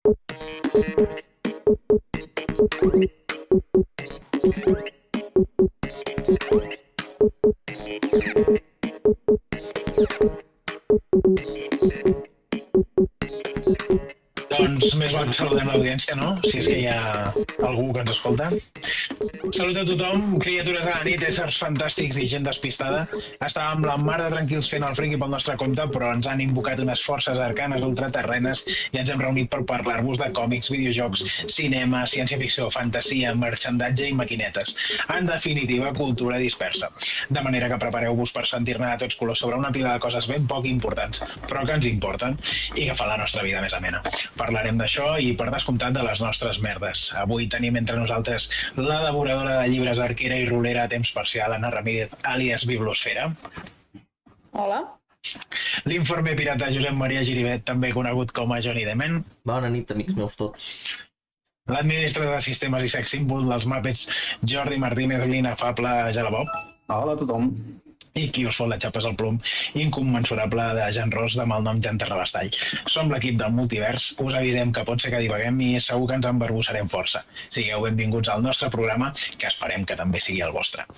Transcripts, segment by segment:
Doncs més val que saludem l'audiència, no? Si és que hi ha algú que ens escolta. Salut a tothom, criatures de la nit, éssers fantàstics i gent despistada. Estàvem la mar de tranquils fent el friqui pel nostre compte, però ens han invocat unes forces arcanes ultraterrenes i ens hem reunit per parlar-vos de còmics, videojocs, cinema, ciència-ficció, fantasia, merchandatge i maquinetes. En definitiva, cultura dispersa. De manera que prepareu-vos per sentir-ne de tots colors sobre una pila de coses ben poc importants, però que ens importen i que fan la nostra vida més amena. Parlarem d'això i, per descomptat, de les nostres merdes. Avui tenim entre nosaltres la devoradora de llibres, arquera i rolera a temps parcial, Anna Ramírez, àlies Biblosfera. Hola. L'informe pirata Josep Maria Giribet, també conegut com a Johnny Dement. Bona nit, amics meus tots. L'administrador de sistemes i sex símbol dels Muppets, Jordi Martínez, l'inefable Jalabop. Hola a tothom. I qui us fot la xapes al plom, incommensurable de Jan Ros, de malnom Jan Terrabastall. Som l'equip del Multivers, us avisem que pot ser que divaguem i segur que ens embarbussarem força. Sigueu benvinguts al nostre programa, que esperem que també sigui el vostre.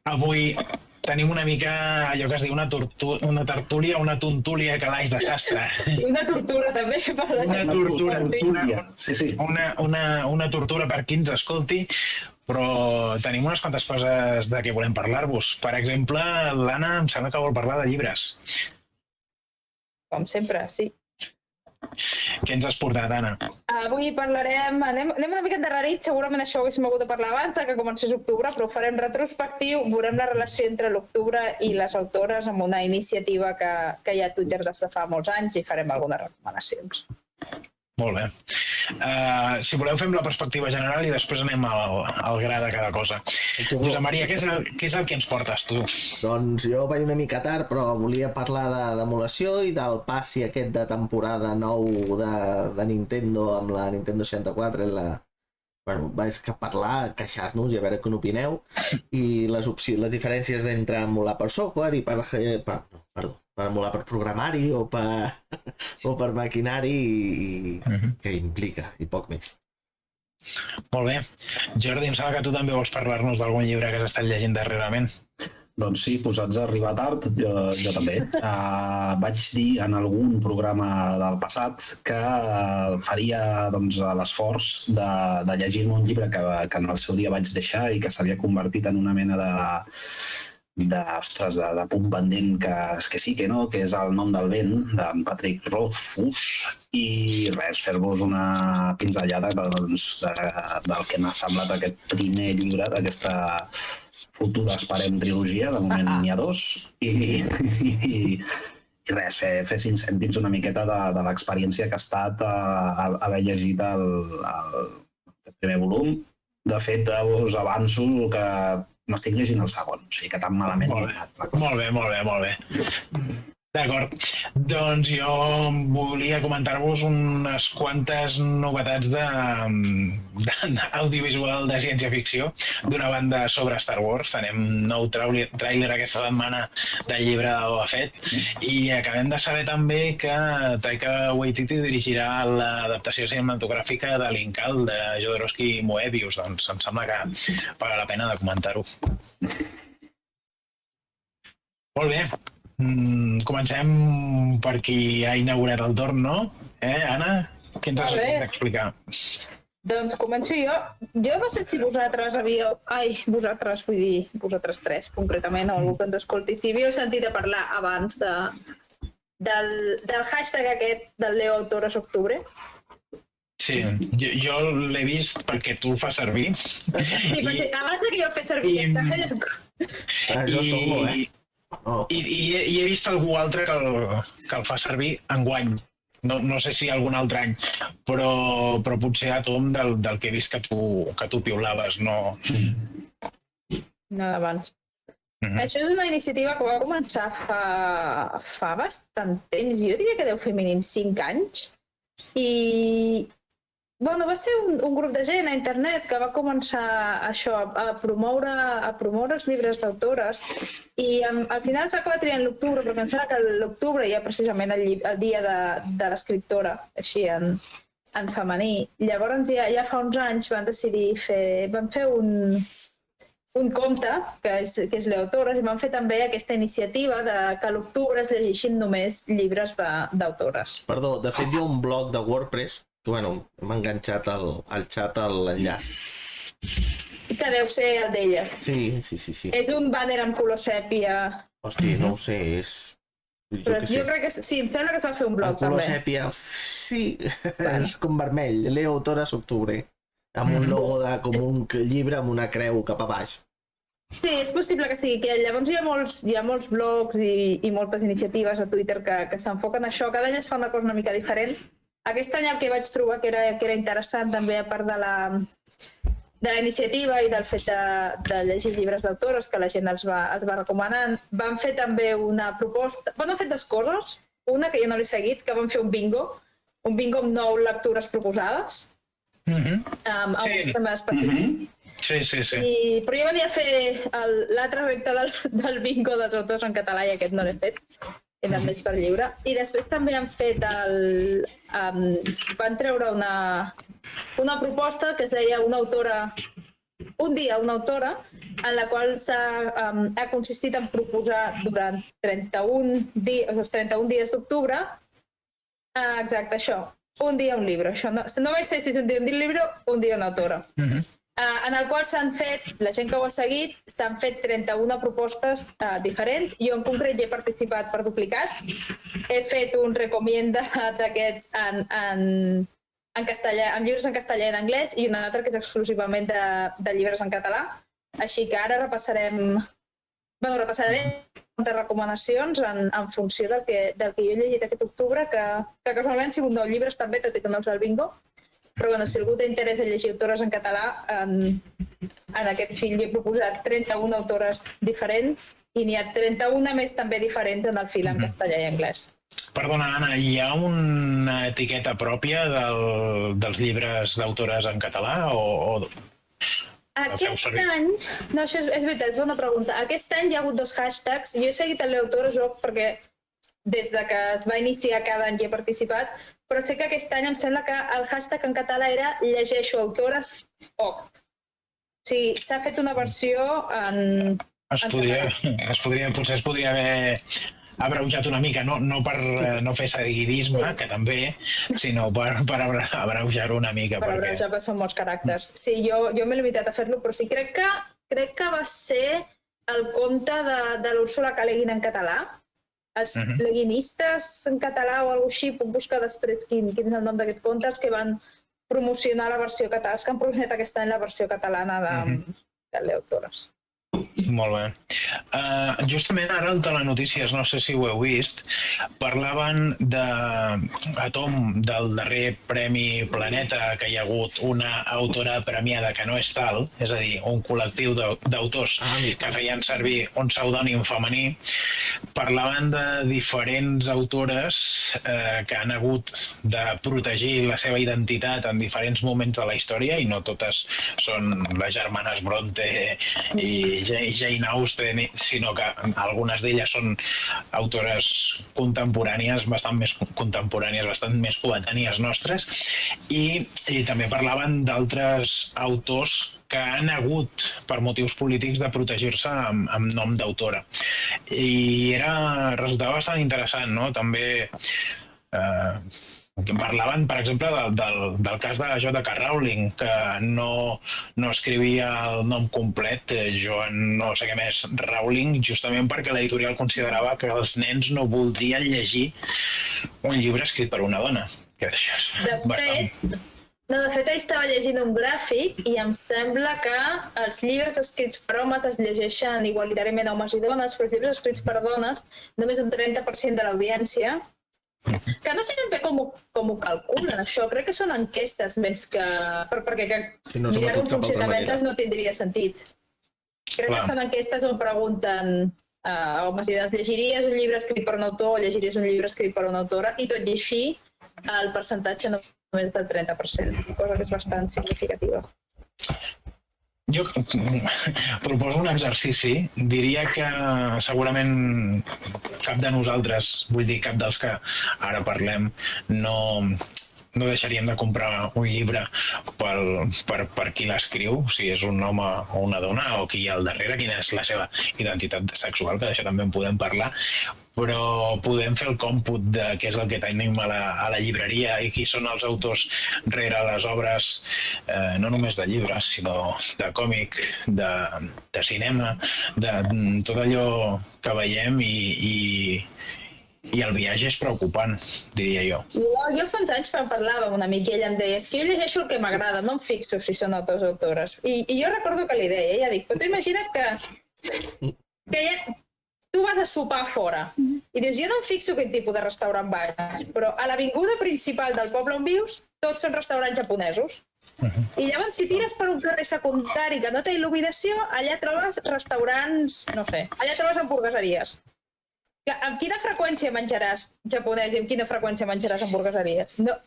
Avui tenim una mica allò que es diu una tertúlia, una tontúlia calaix de sastre. Una tortura també. Una tortura per qui ens escolti, però tenim unes quantes coses de què volem parlar-vos. Per exemple, l'Anna em sembla que vol parlar de llibres. Com sempre, sí. Què ens has portat, Anna? Avui parlarem... Anem una mica endarrerit, segurament això ho haguéssim hagut de parlar abans que comencés octubre, però ho farem retrospectiu, veurem la relació entre l'octubre i les autores amb una iniciativa que hi ha a Twitter des de fa molts anys i farem algunes recomanacions. Molt bé. Si voleu fem la perspectiva general i després anem al gra de cada cosa. Josep Maria, què és el que ens portes tu? Doncs jo vaig una mica tard, però volia parlar d'emulació i del passi aquest de temporada 9 de Nintendo amb la Nintendo 64 i Bueno, vaig parlar, queixar-nos i a veure què n'opineu i les diferències entre emular per software i per emular per programari o per maquinari i què implica i poc més. Molt bé. Jordi, em sembla que tu també vols parlar-nos d'algun llibre que has estat llegint darrerament. Doncs sí, posats a arribar tard, jo també. Vaig dir en algun programa del passat que faria l'esforç de llegir-me un llibre que en el seu dia vaig deixar i que s'havia convertit en una mena de punt pendent que sí que no, que és El nom del vent, d'en Patrick Rothfuss, i res, fer-vos una pinzellada del que m'ha semblat aquest primer llibre d'aquesta futura, esperem, trilogia. De moment n'hi ha 2, i res, fer 5 cèntims una miqueta de l'experiència que ha estat haver llegit el primer volum. De fet, us avanço que m'estic llegint el segon, o sigui que tan malament no he anat. Molt bé. D'acord, doncs jo volia comentar-vos unes quantes novetats d'audiovisual de ciència-ficció. D'una banda, sobre Star Wars, tenim nou tràiler aquesta setmana del llibre de Boba Fett i acabem de saber també que Taika Waititi dirigirà l'adaptació cinematogràfica de l'Incal de Jodorowsky i Moebius, doncs em sembla que val la pena de comentar-ho. Molt bé. Comencem per qui ha inaugurat el torn, no? Anna, què ens has d'explicar? Doncs començo jo. Jo no sé si vosaltres havíeu... vosaltres, vull dir, vosaltres tres, concretament, o algú que ens escolti, si havíeu sentit a parlar abans del hashtag aquest del Leo Autores Octubre. Sí, jo l'he vist perquè tu el fas servir. Sí, perquè abans que jo fes servir Això està molt bé. I he vist algú altre que el fa servir enguany. No sé si algun altre any, però potser a tom del que he vist que tu piulaves, no... No d'abans. Això és una iniciativa que va començar fa bastant temps. Jo diria que deu fer mínim 5 anys. I Bueno, va ser un grup de gent a internet que va començar això, a promoure els llibres d'autores i al final es va acabar triant l'octubre, perquè em sembla que l'octubre hi ha precisament el dia de l'escriptora, així en femení. Llavors ja fa uns anys van decidir van fer un compte, que és l'Autores, i van fer també aquesta iniciativa que a l'octubre es llegeixin només llibres d'autores. Perdó, de fet hi ha un blog de WordPress que, bueno, hem enganxat al xat l'enllaç. Que deu ser el d'ella. Sí. És un banner amb color sèpia. Hosti, no ho sé, és... Però jo crec que sí, em sembla que es va fer un blog, també. El color també. sèpia, sí, és com vermell, Leo Autores Octubre, amb un logo com un llibre amb una creu cap a baix. Sí, és possible que sigui aquell. Llavors hi ha molts blogs i moltes iniciatives a Twitter que s'enfoquen a això. Cada any es fa una cosa una mica diferent. Aquest any el que vaig trobar que era interessant també, a part de la iniciativa i del fet de llegir llibres d'autores, que la gent els va recomanant, van fer també una proposta... Bueno, han fet dues coses. Una, que jo no l'he seguit, que van fer un bingo amb 9 lectures proposades, amb un tema específic. Sí. Però jo venia a fer l'altre repte del bingo dels autors en català i aquest no l'he fet. He anat més per lliure. I després també han fet van treure una proposta que es deia un dia una autora, en la qual ha consistit en proposar durant 31 dies d'octubre, exacte, això, un dia un llibre. Això no vaig ser si és un dia un llibre o un dia una autora. En el qual s'han fet, la gent que ho ha seguit, s'han fet 31 propostes diferents. Jo en concret hi he participat per duplicat. He fet un recomienda d'aquests en castellà, amb llibres en castellà i en anglès, i un altre que és exclusivament de llibres en català. Així que ara repassaré de recomanacions en funció del que jo he llegit aquest octubre, que casualment han sigut 9 llibres també, tot i que no els el bingo. Però bueno, si algú té interès en llegir autores en català, en aquest fil hi he proposat 31 autores diferents i n'hi ha 31 més també diferents en el fil en castellà i anglès. Perdona, Anna, hi ha una etiqueta pròpia dels llibres d'autores en català o... Aquest any, no, això és veritat, és bona pregunta. Aquest any hi ha hagut 2 hashtags. Jo he seguit el Autores perquè des de que es va iniciar cada any hi he participat, però sé que aquest any em sembla que el hashtag en català era llegeixo autores oct. O sigui, s'ha fet una versió en... Potser es podria haver abreujat una mica, no per no fer seguidisme, que també, sinó per abreujar-ho una mica. Per abreujar, perquè són molts caràcters. Sí, jo m'he limitat a fer-lo, però sí, crec que va ser el conte de l'Úrsula K. Le Guin en català. Els leguinistes en català o alguna cosa així, puc buscar després quin és el nom d'aquest conte, els que van promocionar la versió catalana, els que han promocionat aquest any la versió catalana de l'Autores. Molt bé. Justament ara al Telenotícies, no sé si ho heu vist, parlaven del darrer Premi Planeta, que hi ha hagut una autora premiada que no és tal, és a dir, un col·lectiu d'autors que feien servir un pseudònim femení. Parlaven de diferents autores que han hagut de protegir la seva identitat en diferents moments de la història, i no totes són les germanes Bronte i Jane Austen, sinó que algunes d'elles són autores contemporànies, bastant més contemporànies, bastant més coetànies nostres, i també parlaven d'altres autors que han hagut, per motius polítics, de protegir-se amb nom d'autora. I resultava bastant interessant, no? També parlaven, per exemple, del cas de J.K. Rowling, que no escrivia el nom complet, Joan no sé què més, Rowling, justament perquè l'editorial considerava que els nens no voldrien llegir un llibre escrit per una dona. De fet, estava llegint un gràfic i em sembla que els llibres escrits per homes es llegeixen igualitàriament a homes i dones, però els llibres escrits per dones només un 30% de l'audiència. Que no sé ben bé com ho calculen, això. Crec que són enquestes més que... Perquè mirar un funcionament no tindria sentit. Crec que són enquestes on pregunten a homes i dones, llegiries un llibre escrit per un autor o llegiries un llibre escrit per una autora, i tot i així el percentatge no només del 30%, cosa que és bastant significativa. Jo proposo un exercici. Diria que segurament cap de nosaltres, vull dir, cap dels que ara parlem, no deixaríem de comprar un llibre per qui l'escriu, si és un home o una dona, o qui hi ha al darrere, quina és la seva identitat sexual, que d'això també en podem parlar, però podem fer el còmput de què és el que tenim a la llibreria i qui són els autors rere les obres, no només de llibres, sinó de còmic, de cinema, de tot allò que veiem i el viatge és preocupant, diria jo. Jo fa uns anys parlava amb un amic i ella em deia que jo llegeixo el que m'agrada, no em fixo si són autors o autores. I jo recordo que li deia, ella dic, però tu imagina't que tu vas a sopar fora i dius, jo no em fixo quin tipus de restaurant vaig, però a l'avinguda principal del poble on vius tots són restaurants japonesos. I llavors, si tires per un carrer secundari que no té il·luminació, allà trobes restaurants, no sé, allà trobes hamburgueseries. Amb quina freqüència menjaràs japonès i amb quina freqüència menjaràs hamburgueseries? No,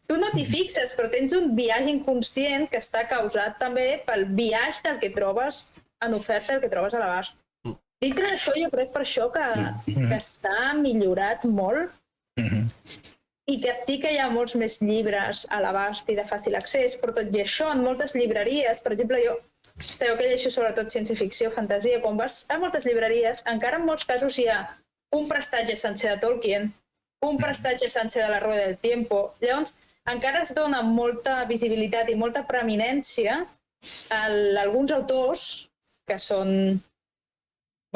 tu no t'hi fixes, però tens un viatge inconscient que està causat també pel viatge del que trobes en oferta, del que trobes a l'abast. Dintre d'això, jo crec per això que s'ha millorat molt i que sí que hi ha molts més llibres a l'abast i de fàcil accés, però tot i això, en moltes llibreries, per exemple, jo sabeu que llegeixo sobretot ciència-ficció, fantasia, quan vas a moltes llibreries, encara en molts casos hi ha un prestatge sencer de Tolkien, un prestatge sencer de la Rueda del Tiempo. Llavors, encara es dona molta visibilitat i molta preeminència a alguns autors que són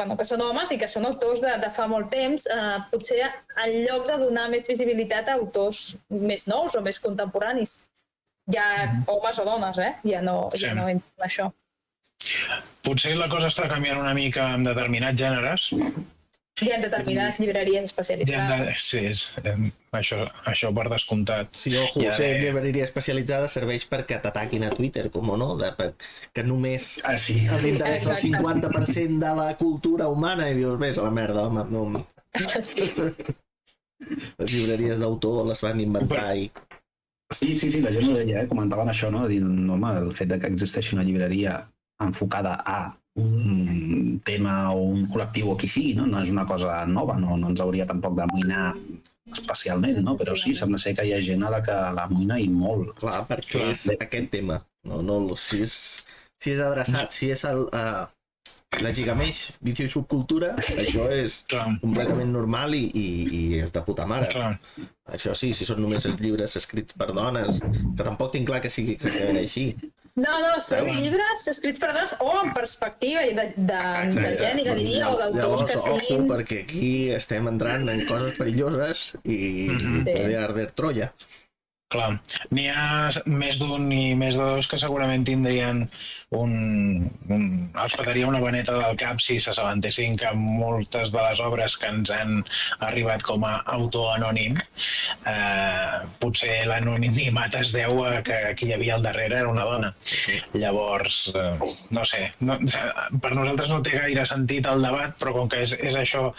homes i que són autors de fa molt temps, potser en lloc de donar més visibilitat a autors més nous o més contemporanis. Ja homes o dones, ja no entra en això. Potser la cosa està canviant una mica en determinats gèneres. Hi ha determinades llibreries especialitzades. Sí, això per descomptat. Sí, ojo, ser llibreria especialitzada serveix perquè t'ataquin a Twitter, com o no, que només els interessa el 50% de la cultura humana i dius, vés a la merda, home, no... Sí. Les llibreries d'autor les van inventar i... Sí, la gent ho deia, comentaven això, no? Dient, home, el fet de que existeixi una llibreria enfocada a un tema o un col·lectiu o qui sigui, no? No és una cosa nova, no ens hauria tampoc d'amoïnar especialment, no? Però sí, sembla ser que hi ha gent a la que l'amoïna i molt. Clar, perquè és aquest tema. Si és adreçat, si és la Gigamesh, vicio i subcultura, això és completament normal i és de puta mare. Això sí, si són només els llibres escrits per dones, que tampoc tinc clar que sigui exactament així. No, són llibres escrits per dones o en perspectiva de gènere, diria, o d'autors que siguin... Ojo, perquè aquí estem entrant en coses perilloses i puede arder Troya. Clar, n'hi ha més d'un i més de dos que segurament tindrien els petaria una vaneta del cap si s'assabentessin que moltes de les obres que ens han arribat com a autor anònim, potser l'anonimat es deu a que qui hi havia al darrere era una dona. Llavors, no sé, per nosaltres no té gaire sentit el debat, però com que és això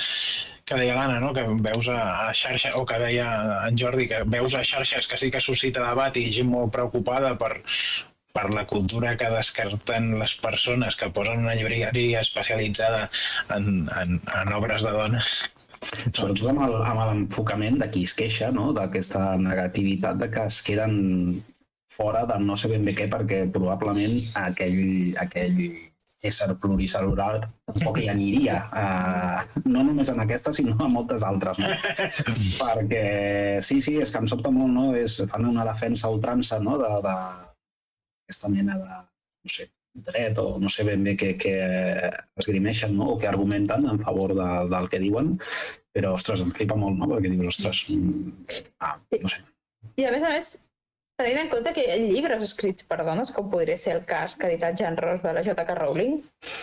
que deia l'Anna, no? Que veus a xarxa, o que deia en Jordi, que veus a xarxes que sí que suscita debat i gent molt preocupada per la cultura que descarten les persones que posen una llibreria especialitzada en obres de dones. Sobretot amb l'enfocament de qui es queixa, no? D'aquesta negativitat de que es queden fora de no sé ben bé què, perquè probablement aquell ésser pluricel·lular tampoc hi aniria, no només en aquesta, sinó en moltes altres. No? Perquè sí, és que em sobta molt, no? Fan una defensa a ultrança, no? D'aquesta mena de, no sé, dret o no sé ben bé què esgrimeixen, no? O que argumenten en favor del que diuen, però, ostres, em flipa molt, no? Perquè dius, ostres, no sé. I a més, tenint en compte que hi ha llibres escrits per dones, com podria ser el cas que ha editat Jean Ross de la J.K. Rowling,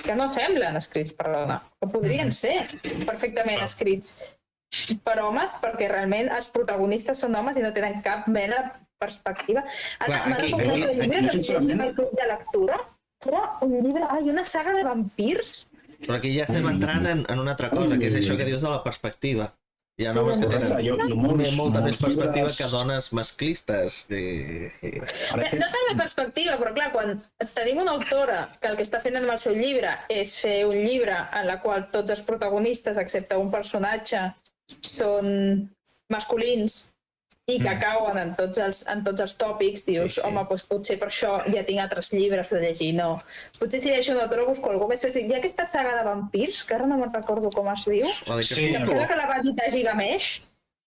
que no semblen escrits per dona, que podrien ser perfectament escrits per homes, perquè realment els protagonistes són homes i no tenen cap mena de perspectiva. M'ha recordat el llibre que llegim al club de lectura, que era un llibre, una saga de vampirs. Però aquí ja estem entrant en una altra cosa, que és això que dius de la perspectiva. Hi ha homes que tenen molta més perspectiva llibres- que dones masclistes. No tant la perspectiva, però clar, quan tenim una autora que el que està fent amb el seu llibre és fer un llibre en la qual tots els protagonistes, excepte un personatge, són masculins i que cauen en tots els tòpics, dius, Sí. home, doncs potser per això ja tinc altres llibres de llegir, no. Potser si llegeixo una autora busco algú més bàsic. Hi ha aquesta saga de vampirs, que ara no me'n recordo com es diu, La de Sí. em Crepúsculo. sembla que la va editar Gigamesh,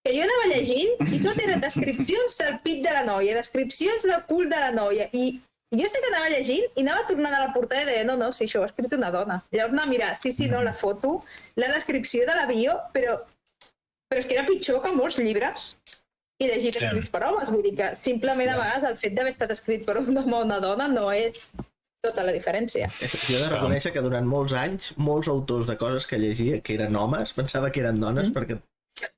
que jo anava llegint i tot eren descripcions del pit de la noia, descripcions del cul de la noia, i jo sé que anava llegint i anava tornant a la portada i deia, no, si això ho ha escrit una dona. Llavors anava a mirar, sí, no, la foto, la descripció de la bio, però és que era pitjor que molts llibres i llegit Sí. escrits per homes. Vull dir que simplement a vegades el fet d'haver estat escrit per un home o una dona no és tota la diferència. Jo he de reconèixer que durant molts anys, molts autors de coses que llegia que eren homes, pensava que eren dones perquè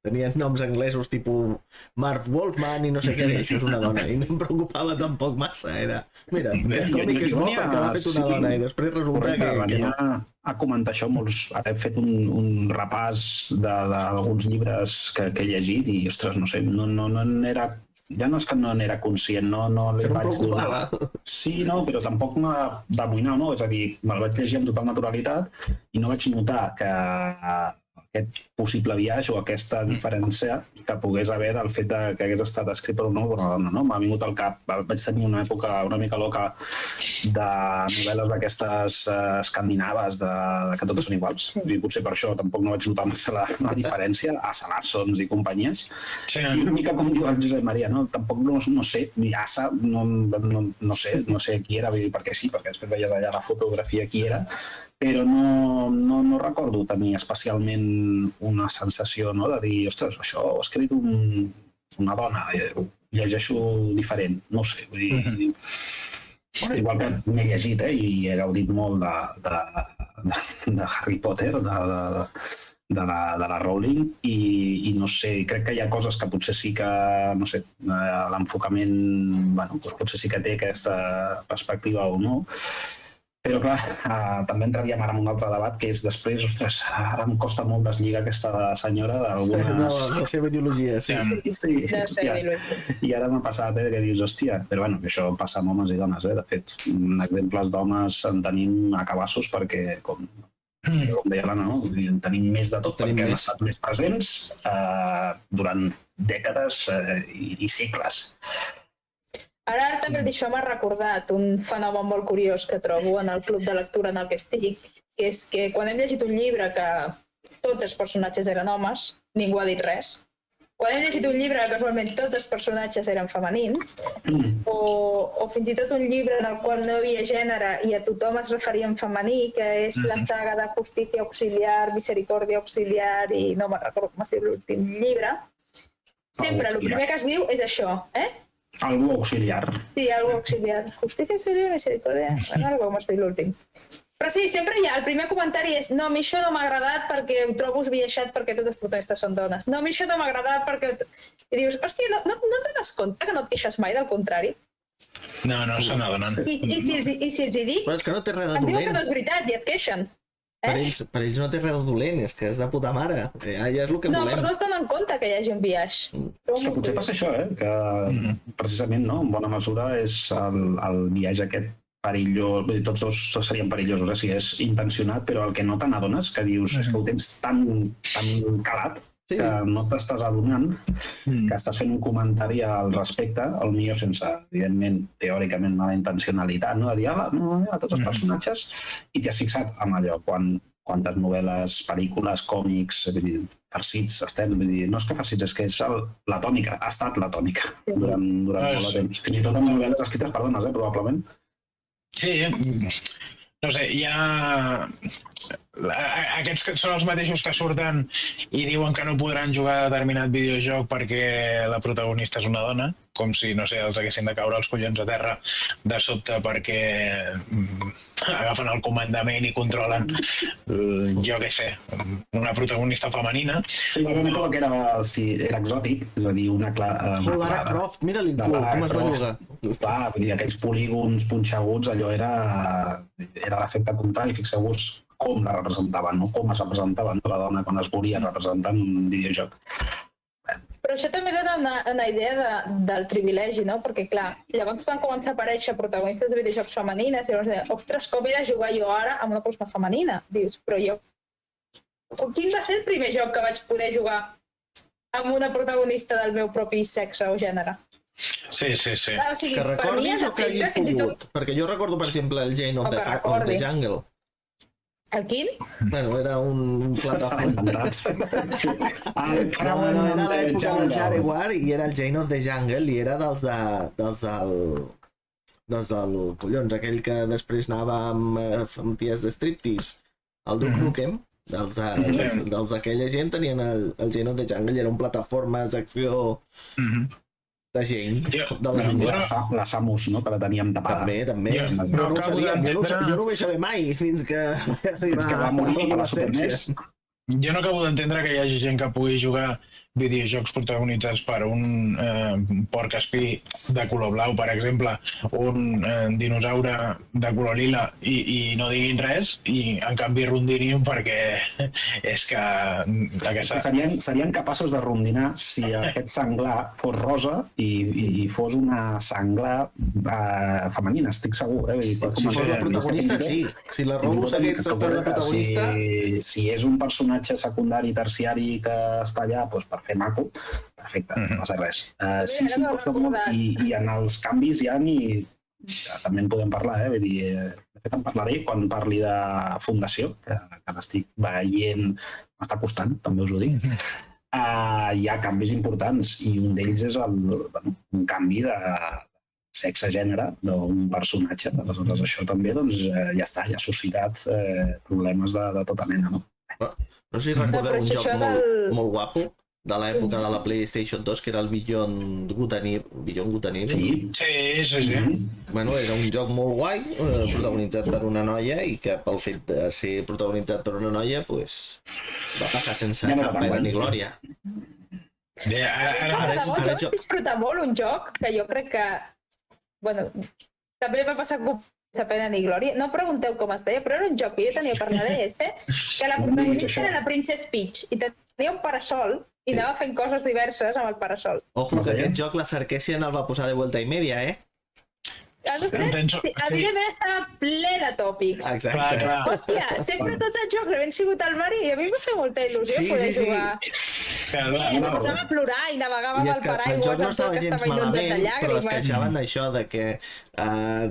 tenien noms anglesos tipus Mark Wolfman i no sé què, i això és una dona, i no em preocupava tampoc massa, era, mira, aquest còmic és bo perquè l'ha fet una dona, i després resulta que venia no. a comentar això ara he fet un repàs d'alguns llibres que he llegit i, ostres, no sé, no n'era, ja no és que no n'era conscient, no li Que no em vaig preocupava. donar. Sí, no, però tampoc m'ha d'amoïnar, no? És a dir, me'l vaig llegir amb total naturalitat i no vaig notar que aquest possible viatge o aquesta diferència que pogués haver del fet que hagués estat escrit per un home o una dona, no? M'ha vingut al cap. Vaig tenir una època una mica loca de novel·les d'aquestes escandinaves que totes són iguals. I potser per això tampoc no vaig notar massa la diferència a Salarsons i companyies. Sí. I una mica com diu el Josep Maria, no? Tampoc no sé, ni Asa, no sé qui era, vull dir, perquè sí, perquè després veies allà la fotografia qui era, però no recordo tenir especialment una sensació, no?, de dir, ostres, això ho ha escrit una dona, ho llegeixo diferent, no ho sé, vull dir... Igual que m'he llegit i he gaudit molt de Harry Potter, de la Rowling, i no sé, crec que hi ha coses que potser sí que, no sé, l'enfocament, bueno, doncs potser sí que té aquesta perspectiva o no, però clar, també entraríem ara en un altre debat, que és després, ostres, ara em costa molt deslligar aquesta senyora d'algunes... La seva ideologia, sí. Sí, No sé, hòstia. I ara m'ha passat, que dius, hòstia, però bueno, això passa amb homes i dones, de fet, exemples d'homes en tenim a cabassos perquè, com deia l'Anna, no? En tenim més de tot Tenim perquè han més. estat més presents durant dècades i segles. Ara també això m'ha recordat un fenomen molt curiós que trobo en el club de lectura en el que estic, que és que quan hem llegit un llibre que tots els personatges eren homes, ningú ha dit res. Quan hem llegit un llibre que casualment tots els personatges eren femenins, o fins i tot un llibre en el qual no hi havia gènere i a tothom es referia en femení, que és la saga de Justícia Auxiliar, Misericòrdia Auxiliar i no me'n recordo com es diu l'últim llibre, sempre el primer que es diu és això, Algú auxiliar. Sí, algo auxiliar. Justícia auxiliar, misericòrdia, algo com es diu l'últim. Però sí, sempre hi ha, el primer comentari és no, a mi això no m'ha agradat perquè ho trobo esbiaixat perquè tots els protagonistes són dones. No, a mi això no m'ha agradat perquè... I dius, hòstia, no t'adones compte que no et queixes mai del contrari? No se n'adonen. I si els hi dic, Però és que no té res de em diuen que dolent. no és veritat i es queixen. Per ells no té res de dolent, és que és de puta mare. Ja és el que No, però volem. no es donen compte que hi hagi un biaix. És que potser passa això, que precisament, no, en bona mesura és el viatge aquest perillós, vull dir, tots dos serien perillosos, si és intencionat, però el que no te n'adones, que dius, és que ho tens tan calat, Sí. que no t'estàs adonant que estàs fent un comentari al respecte, al millor sense, evidentment, teòricament mala intencionalitat, no? De dir, a tots els personatges, i t'hi has fixat amb allò, quantes novel·les, pel·lícules, còmics, vull dir, farcits estem, vull dir, no és que farcits, és que és la tònica, ha estat la tònica durant molt de temps. Fins i tot amb novel·les escrites per dones, probablement. Sí, no sé, hi ha... Aquests que són els mateixos que surten i diuen que no podran jugar a determinat videojoc perquè la protagonista és una dona, com si, no sé, els haguessin de caure els collons a terra de sobte perquè agafen el comandament i controlen, jo què sé, una protagonista femenina. Sí, va veure que era exòtic, és a dir, una clara... Lara Croft, mira-li el cul, com es belluga. Clar, vull dir, aquells polígons punxeguts, allò era l'efecte contrari. Fixeu-vos com la representaven, no? Com es representaven la dona quan es volia representar en un videojoc. Però això també dona una idea del privilegi, no? Perquè, clar, llavors van començar a aparèixer protagonistes de videojocs femenines i llavors deien, ostres, com he de jugar jo ara amb una persona femenina? Dius, però jo... Quin va ser el primer joc que vaig poder jugar amb una protagonista del meu propi sexe o gènere? Sí. O sigui, Que recordis o que hagis pogut? Perquè jo recordo, per exemple, el Jane of the Jungle. El quin? Bueno, era un plataforma. No, era l'època del Shareware i era el Jane of the Jungle i era dels del collons, aquell que després anava amb ties de striptease, el Duke Nukem, dels d'aquella gent tenien el Jane of the Jungle i era un plataformes d'acció de gent de la jungla. La Samus, no?, que la teníem tapada. També. Però no ho sabíem, jo no ho vaig saber mai fins que va morir a l'adolescència. Jo no acabo d'entendre que hi hagi gent que pugui jugar videojocs protagonitzats per un porc espí de color blau, per exemple, un dinosaure de color lila i no diguin res, i en canvi rondinin perquè és que aquesta... Serien capaços de rondinar si aquest senglar fos rosa i fos una senglar femenina, estic segur. Si fos la protagonista, sí. Si la Rose hagués estat la protagonista... Si és un personatge secundari, terciari que està allà per fer maco, perfecte, no passa res. Sí, costa molt, i en els canvis ja també en podem parlar, vull dir, de fet en parlaré quan parli de Fundació, que l'estic veient, m'està costant, també us ho dic. Hi ha canvis importants i un d'ells és un canvi de sexe-gènere d'un personatge. Aleshores, això també ja està, ja ha suscitat problemes de tota mena, no? No sé si recordeu un joc molt guapo de l'època de la PlayStation 2, que era el Beyond Good and Evil. Sí. Bueno, era un joc molt guai, protagonitzat per una noia, i que pel fet de ser protagonitzat per una noia, va passar sense cap pena ni glòria. Ara disfruta molt un joc que jo crec que... Bueno, també va passar sense pena ni glòria. No pregunteu com es deia, però era un joc que jo tenia per la DS, que la protagonista era la Princess Peach, i tenia un parasol, i anava fent coses diverses amb el parasol. Ojo, que aquest joc la Sarkisian el va posar de vuelta i media, Evidentment estava ple de tòpics. Exacte. Hòstia, sempre tots els jocs havien sigut al mar i a mi em va fer molta il·lusió poder jugar. Posava a plorar i navegava amb el paraigua. El joc no estava gens malament, però es queixaven d'això, de que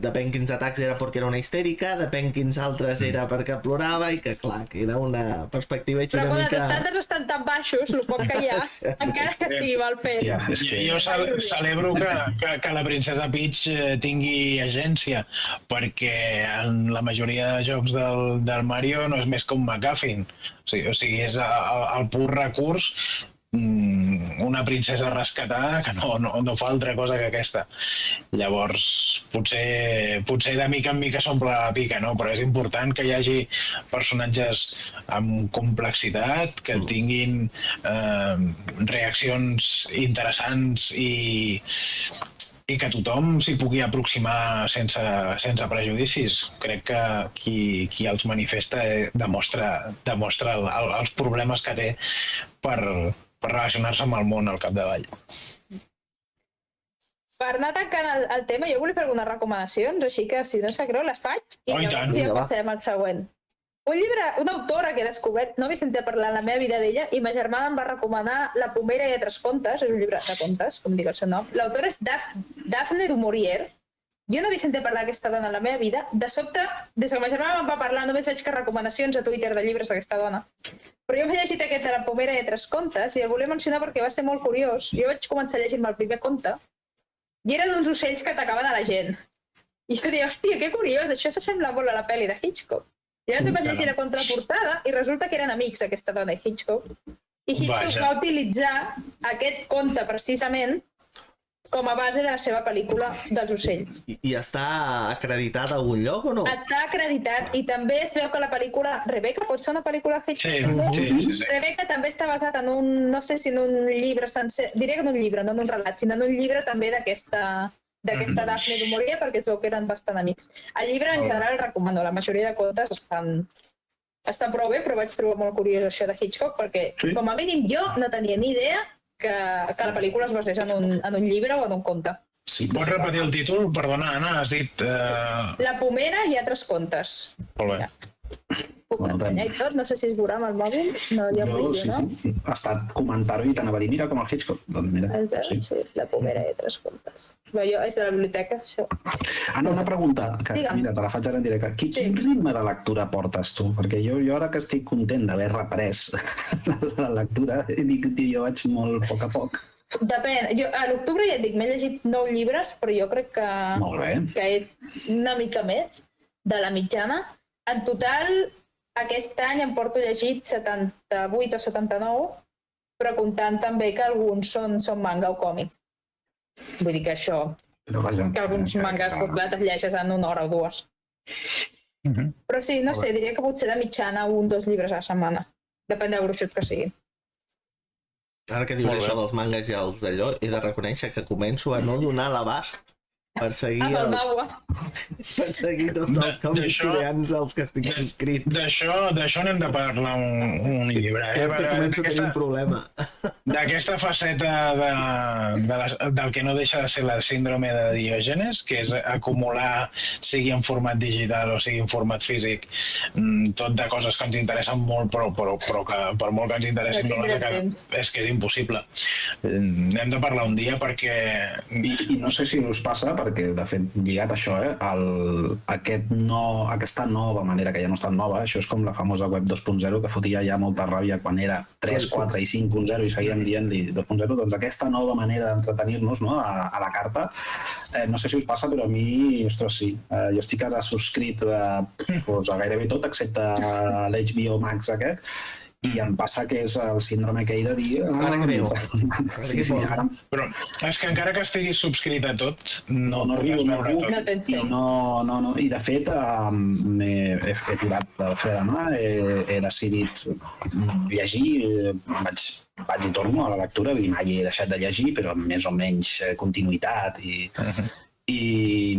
depèn quins atacs era perquè era una histèrica, depèn quins altres era perquè plorava, i que clar, que era una perspectiva però una mica... Però quan els estàndards estan tan baixos, el poc que hi ha, encara que estigui mal fet. Jo celebro que la princesa Peach tingui agència, perquè en la majoria de jocs del Mario no és més que un MacGuffin. O sigui, és el pur recurs, una princesa rescatada que no fa altra cosa que aquesta. Llavors, potser de mica en mica s'omple la pica, no? Però és important que hi hagi personatges amb complexitat, que tinguin reaccions interessants i que tothom s'hi pugui aproximar sense prejudicis. Crec que qui els manifesta demostra els problemes que té per relacionar-se amb el món al capdavall. Per anar tancant el tema, jo volia fer algunes recomanacions, així que si no sap greu les faig i llavors ja passem al següent. Un llibre, una autora que he descobert, no havia sentit parlar en la meva vida d'ella, i ma germana em va recomanar La pomera i altres contes, és un llibre de contes, com dic el seu nom. L'autora és Daphne du Maurier. Jo no havia sentit parlar d'aquesta dona en la meva vida. De sobte, des que ma germana em va parlar, només veig que recomanacions a Twitter de llibres d'aquesta dona. Però jo m'he llegit aquest de La pomera i altres contes, i el volia mencionar perquè va ser molt curiós. Jo vaig començar a llegir-me el primer conte, i era d'uns ocells que atacaven a la gent. I jo deia, hòstia, que curiós, això s'assembla molt a la pel·li de Hitchcock. I llavors vaig llegir la contraportada i resulta que eren amics, aquesta dona i Hitchcock. I Hitchcock va utilitzar aquest conte precisament com a base de la seva pel·lícula dels ocells. I està acreditat a algun lloc o no? Està acreditat, i també es veu que la pel·lícula Rebecca, pot ser una pel·lícula Hitchcock? Sí. Rebecca també està basat en un, no sé si en un llibre sencer, diria que en un llibre, no en un relat, sinó en un llibre també d'aquesta Daphne du Maurier, perquè es veu que eren bastant amics. El llibre en general el recomano, la majoria de contes estan està prou bé, però vaig trobar molt curiós això de Hitchcock, perquè com a mínim jo no tenia ni idea que la pel·lícula es basés en un llibre o en un conte. Sí, Pots repetir el títol? Perdona, Anna, has dit... La pomera i altres contes. Molt bé. Puc ensenyar i tot, no sé si es veurà amb el mòbil, no hi ha Jo, vídeo, no? sí. Ha estat comentar-ho i t'anava a dir, mira com el Hitchcock. Doncs mira, Es veu? sí. Sí, la pomera i altres contes. Bé, jo és de la biblioteca, això. Anna, una pregunta, que Digue'm. mira, te la faig ara en directe. Quin ritme de lectura portes tu? Perquè jo ara que estic content d'haver reprès la lectura, dic que jo vaig molt a poc. Depèn. Jo, a l'octubre ja et dic, m'he llegit 9 llibres, però jo crec Molt bé. que és una mica més de la mitjana. En total, aquest any em porto llegit 78 o 79, però comptant també que alguns són manga o còmic. Vull dir que això, Però vaja, que alguns mangas complet es llegeixes en una hora o dues. Però sí, no sé, diria que potser de mitjana 1 o 2 llibres a la setmana. Depèn de gruixut que siguin. Ara que dius això dels mangas i els d'allò, he de reconèixer que començo a no donar l'abast per seguir tots els còmics coreans als que estic subscrit. D'això n'hem de parlar un llibre. Crec que començo a tenir un problema. D'aquesta faceta del que no deixa de ser la síndrome de Diògenes, que és acumular, sigui en format digital o sigui en format físic, tot de coses que ens interessen molt, però que per molt que ens interessin és que és impossible. N'hem de parlar un dia perquè... I no sé si us passa, perquè de fet lligat a això, aquesta nova manera, que ja no és tan nova, això és com la famosa web 2.0 que fotia ja molta ràbia quan era 3, 4 i 5.0 i seguíem dient-li 2.0, doncs aquesta nova manera d'entretenir-nos, no, a la carta, no sé si us passa, però a mi, ostres, sí, jo estic ara subscrit a gairebé tot, excepte l'HBO Max aquest, i em passa que és el síndrome aquell de dir... Ara greu. Sí, ara... Però és que encara que estiguis subscrit a tot, no arribo podràs veure tot. No tens temps. No. I de fet, he tirat de freda, he decidit llegir, vaig i torno a la lectura, i mai he deixat de llegir, però amb més o menys continuïtat i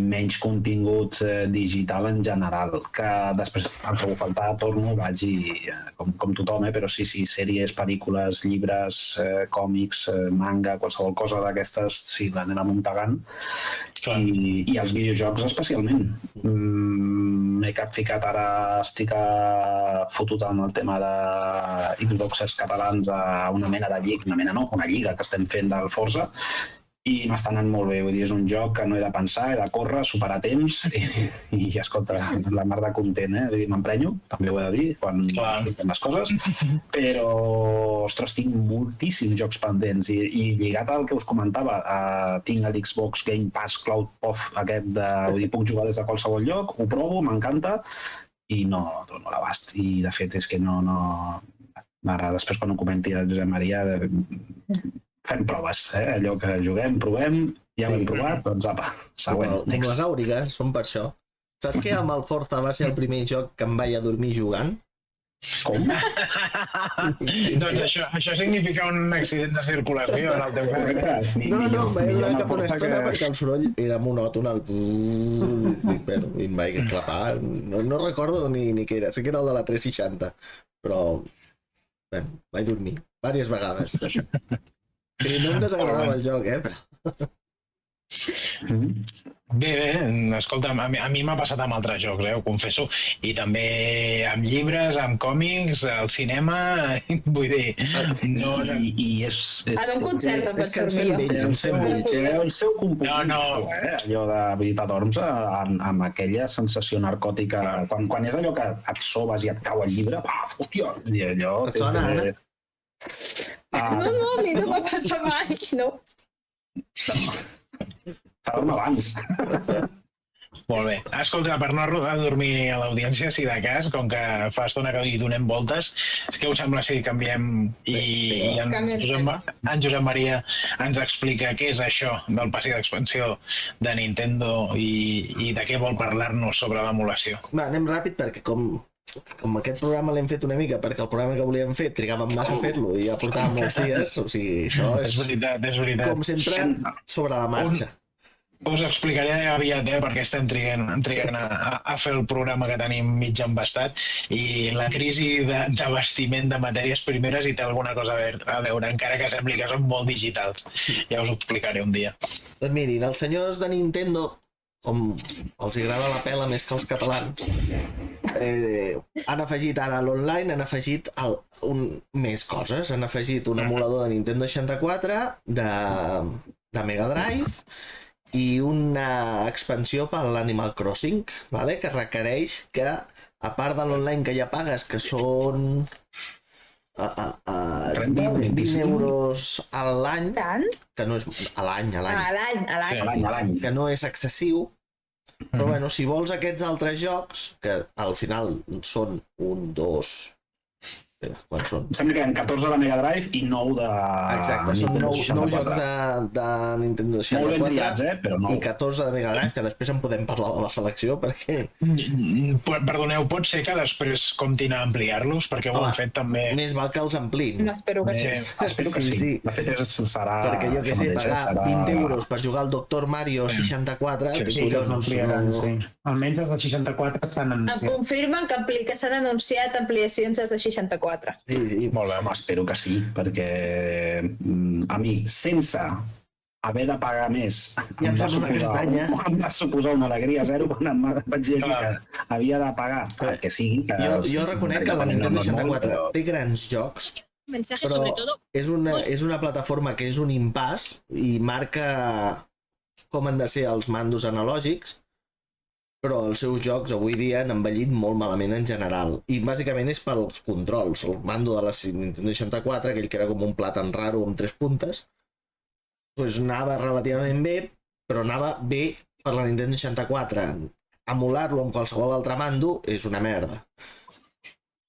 menys contingut digital en general, que després em trobo a faltar, torno, vaig i com tothom, però sí, sèries, pel·lícules, llibres, còmics, manga, qualsevol cosa d'aquestes, sí, l'anem amuntegant. I els videojocs especialment. M'he capficat ara, estic fotut amb el tema de Xboxers catalans a una mena de lliga, una lliga que estem fent del Forza, i m'està anant molt bé, vull dir, és un joc que no he de pensar, he de córrer, superar temps i escolta, la mar de content, vull dir, m'emprenyo, també ho he de dir, quan surten les coses, però, ostres, tinc moltíssims jocs pendents i lligat al que us comentava, tinc l'Xbox Game Pass Cloud Puff aquest, vull dir, puc jugar des de qualsevol lloc, ho provo, m'encanta i no dono l'abast, i de fet és que no... Ara, després quan ho comenti el Josep Maria, fem proves, allò que juguem, provem, ja ho hem provat, doncs apa, següent. Com les àurigues, són per això. Saps que amb el Forza va ser el primer joc que em vaig adormir jugant? Com? Doncs això significa un accident de circulació en el teu cas. No, em vaig donar cap una estona perquè el soroll era monòton, i em vaig clapar. No recordo ni què era, sé que era el de la 360, però vaig dormir diverses vegades. I no em desagradava el joc, però... Bé, escolta, a mi m'ha passat amb altres jocs, ho confesso, i també amb llibres, amb còmics, al cinema, vull dir... En un concert em vaig dormir jo. El seu compositor, allò de t'adorms amb aquella sensació narcòtica, quan és allò que et sobes i et cau el llibre, hòstia, allò... Et sona, Anna? No, a mi no m'ha passat mai, no. S'adorm abans. Molt bé. Escolta, per no adormir a l'audiència, si de cas, com que fa estona que hi donem voltes, què us sembla si canviem i en Josep Maria ens explica què és això del passi d'expansió de Nintendo i de què vol parlar-nos sobre l'emulació? Va, anem ràpid perquè com aquest programa l'hem fet una mica perquè el programa que volíem fer trigàvem massa a fer-lo i ja portàvem molts dies, o sigui, això és veritat. Com sempre, sobre la marxa. Us explicaré aviat, perquè estem trigant a fer el programa que tenim mig embastat i la crisi d'abastiment de matèries primeres hi té alguna cosa a veure, encara que sembli que són molt digitals. Ja us ho explicaré un dia. Doncs mirin, els senyors de Nintendo, com els agrada la pela més que els catalans, han afegit ara a l'online, han afegit més coses. Han afegit un emulador de Nintendo 64, de Mega Drive, i una expansió per l'Animal Crossing, vale? Que requereix que, a part de l'online que ja pagues, que són 20 euros a l'any, Tant? que no és a l'any, A l'any. que no és excessiu, però bueno, si vols aquests altres jocs, que al final són quan són? Em sembla que hi ha 14 de Mega Drive i 9 de... Exacte, són 9 jocs de Nintendo 64 molt ben triats, però 9. I 14 de Mega Drive, que després en podem parlar de la selecció, perquè... Perdoneu, pot ser que després comptin a ampliar-los, perquè ho han fet també... Més val que els ampliïn. Espero que sí. Espero que sí. De fet, serà... Perquè jo que sé, pagar 20 euros per jugar al Dr. Mario 64... Sí, que els ampliaran, sí. Almenys els de 64 s'han Em anunciat. confirmen que s'han anunciat ampliacions dels de 64. Sí. Molt bé, espero que sí, perquè a mi, sense haver de pagar més, Ja em sembla una castanya. em va suposar una alegria zero quan em vaig llegir que havia de pagar el que sigui. Que Jo reconec que la Nintendo 64 té grans jocs, Mensaje però sobre todo. és una plataforma que és un impàs i marca com han de ser els mandos analògics, però els seus jocs avui dia han envellit molt malament en general. I bàsicament és pels controls. El mando de la Nintendo 64, aquell que era com un plàtan raro amb 3 puntes, doncs anava relativament bé, però anava bé per la Nintendo 64. Emular-lo amb qualsevol altre mando és una merda.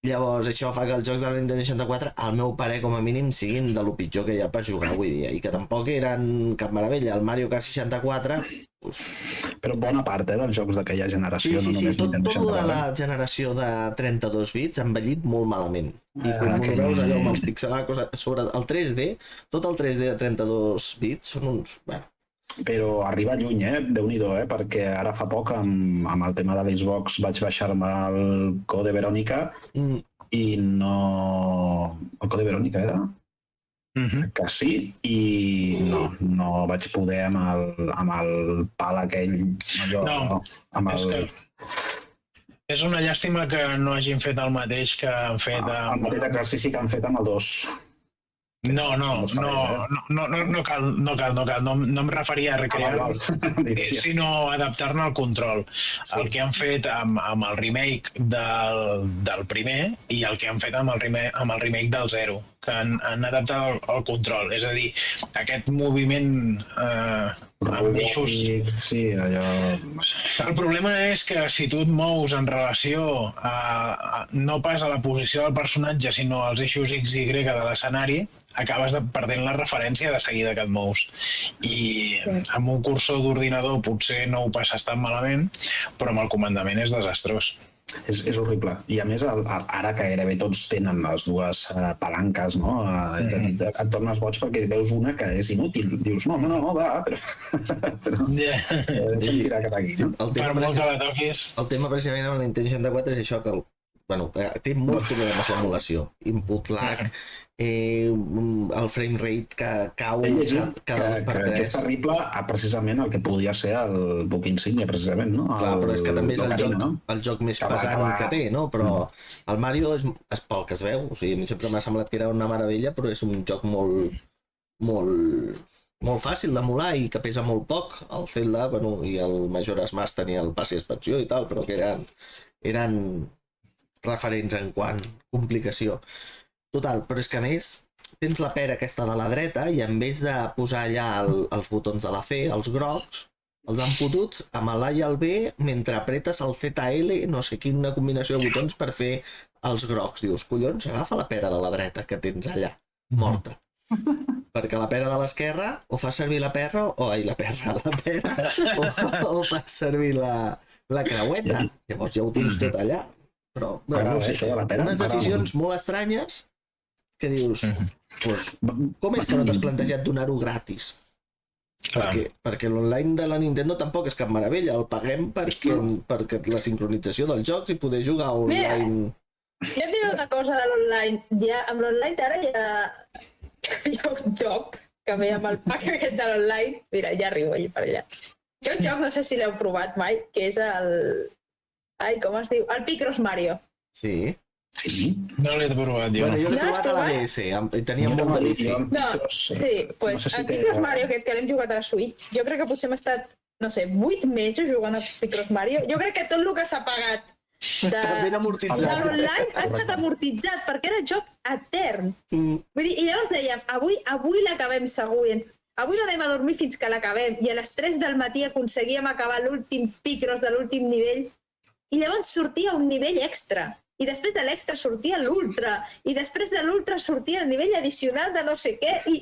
Llavors això fa que els jocs de la Nintendo 64, al meu parer, com a mínim, siguin de lo pitjor que hi ha per jugar avui dia. I que tampoc eren cap meravella. El Mario Kart 64... Però bona part dels jocs d'aquella generació, Sí, no només tot Nintendo de 64. la generació de 32 bits ha envellit molt malament. I quan ho veus allò amb els pixelacos sobre el 3D, tot el 3D de 32 bits són uns... Bueno, Però arriba lluny, Déu-n'hi-do, perquè ara fa poc amb el tema de l'Xbox vaig baixar-me el Code Verónica i no... El Code Verónica era? Que sí, i no vaig poder amb el pal aquell... No, és una llàstima que no hagin fet el mateix que han fet El mateix exercici que han fet amb el 2. No cal, no em referia a recrear, sinó adaptar-ne al control. El que han fet amb el remake del primer i el que han fet amb el remake del 0, que han adaptat el control. És a dir, aquest moviment amb eixos... Sí, allò... El problema és que si tu et mous en relació no pas a la posició del personatge, sinó als eixos X i Y de l'escenari, acabes perdent la referència de seguida que et mous. I amb un cursor d'ordinador potser no ho passes tan malament, però amb el comandament és desastrós. És horrible. I a més, ara que gairebé tots tenen les dues palanques, no? Et tornes boig perquè veus una que és inútil. Dius, no, va, però... deixa'm tirar cap aquí, no? Per molt que la toquis... El tema precisament amb la Nintendo 64 és això, que té molts problemes l'emulació. Input lag, el frame rate que cau cada 2 per 3. Que és terrible precisament el que podia ser el book insignia, precisament, no? Clar, però és que també és el joc més pesant que té, no? Però el Mario és pel que es veu, o sigui, a mi sempre m'ha semblat que era una meravella, però és un joc molt fàcil d'emular i que pesa molt poc. El Zelda, i el Majora's Mask tenia el pas i expansió i tal, però que eren referents en quant complicació. Total, però és que a més tens la pera aquesta de la dreta i en vez de posar allà els botons de la C, els grocs, els han fotuts amb l'A i el B mentre apretes el ZL, no sé quina combinació de botons per fer els grocs. Dius, collons, agafa la pera de la dreta que tens allà, morta. Perquè la pera de l'esquerra o fa servir la pera o fa servir la creueta. Llavors ja ho tens tot allà. Però, no sé, unes decisions molt estranyes que dius, com és que no t'has plantejat donar-ho gratis? Perquè l'online de la Nintendo tampoc és cap meravella, el paguem perquè la sincronització dels jocs i poder jugar online... Jo et diré una cosa de l'online. Amb l'online d'ara hi ha un joc que ve amb el pack aquest de l'online. Mira, ja arribo allà per allà. Hi ha un joc, no sé si l'heu provat mai, que és el... Ai, com es diu? El Picross Mario. Sí. Sí? No l'he provat, jo. Bueno, jo l'he No l'has trobat a la provat? DS, tenia molt de vici. No, sí, pues el Picross Mario aquest que l'hem jugat a la Switch, jo crec que potser hem estat, no sé, 8 mesos jugant a Picross Mario. Jo crec que tot el que s'ha pagat Està ben de amortitzat. l'online ha estat amortitzat perquè era joc etern. Vull dir, i llavors dèiem, avui l'acabem segur, avui no anem a dormir fins que l'acabem, i a les 3 del matí aconseguíem acabar l'últim Picross de l'últim nivell, i llavors sortia un nivell extra, i després de l'extra sortia l'ultra, i després de l'ultra sortia el nivell addicional de no sé què, i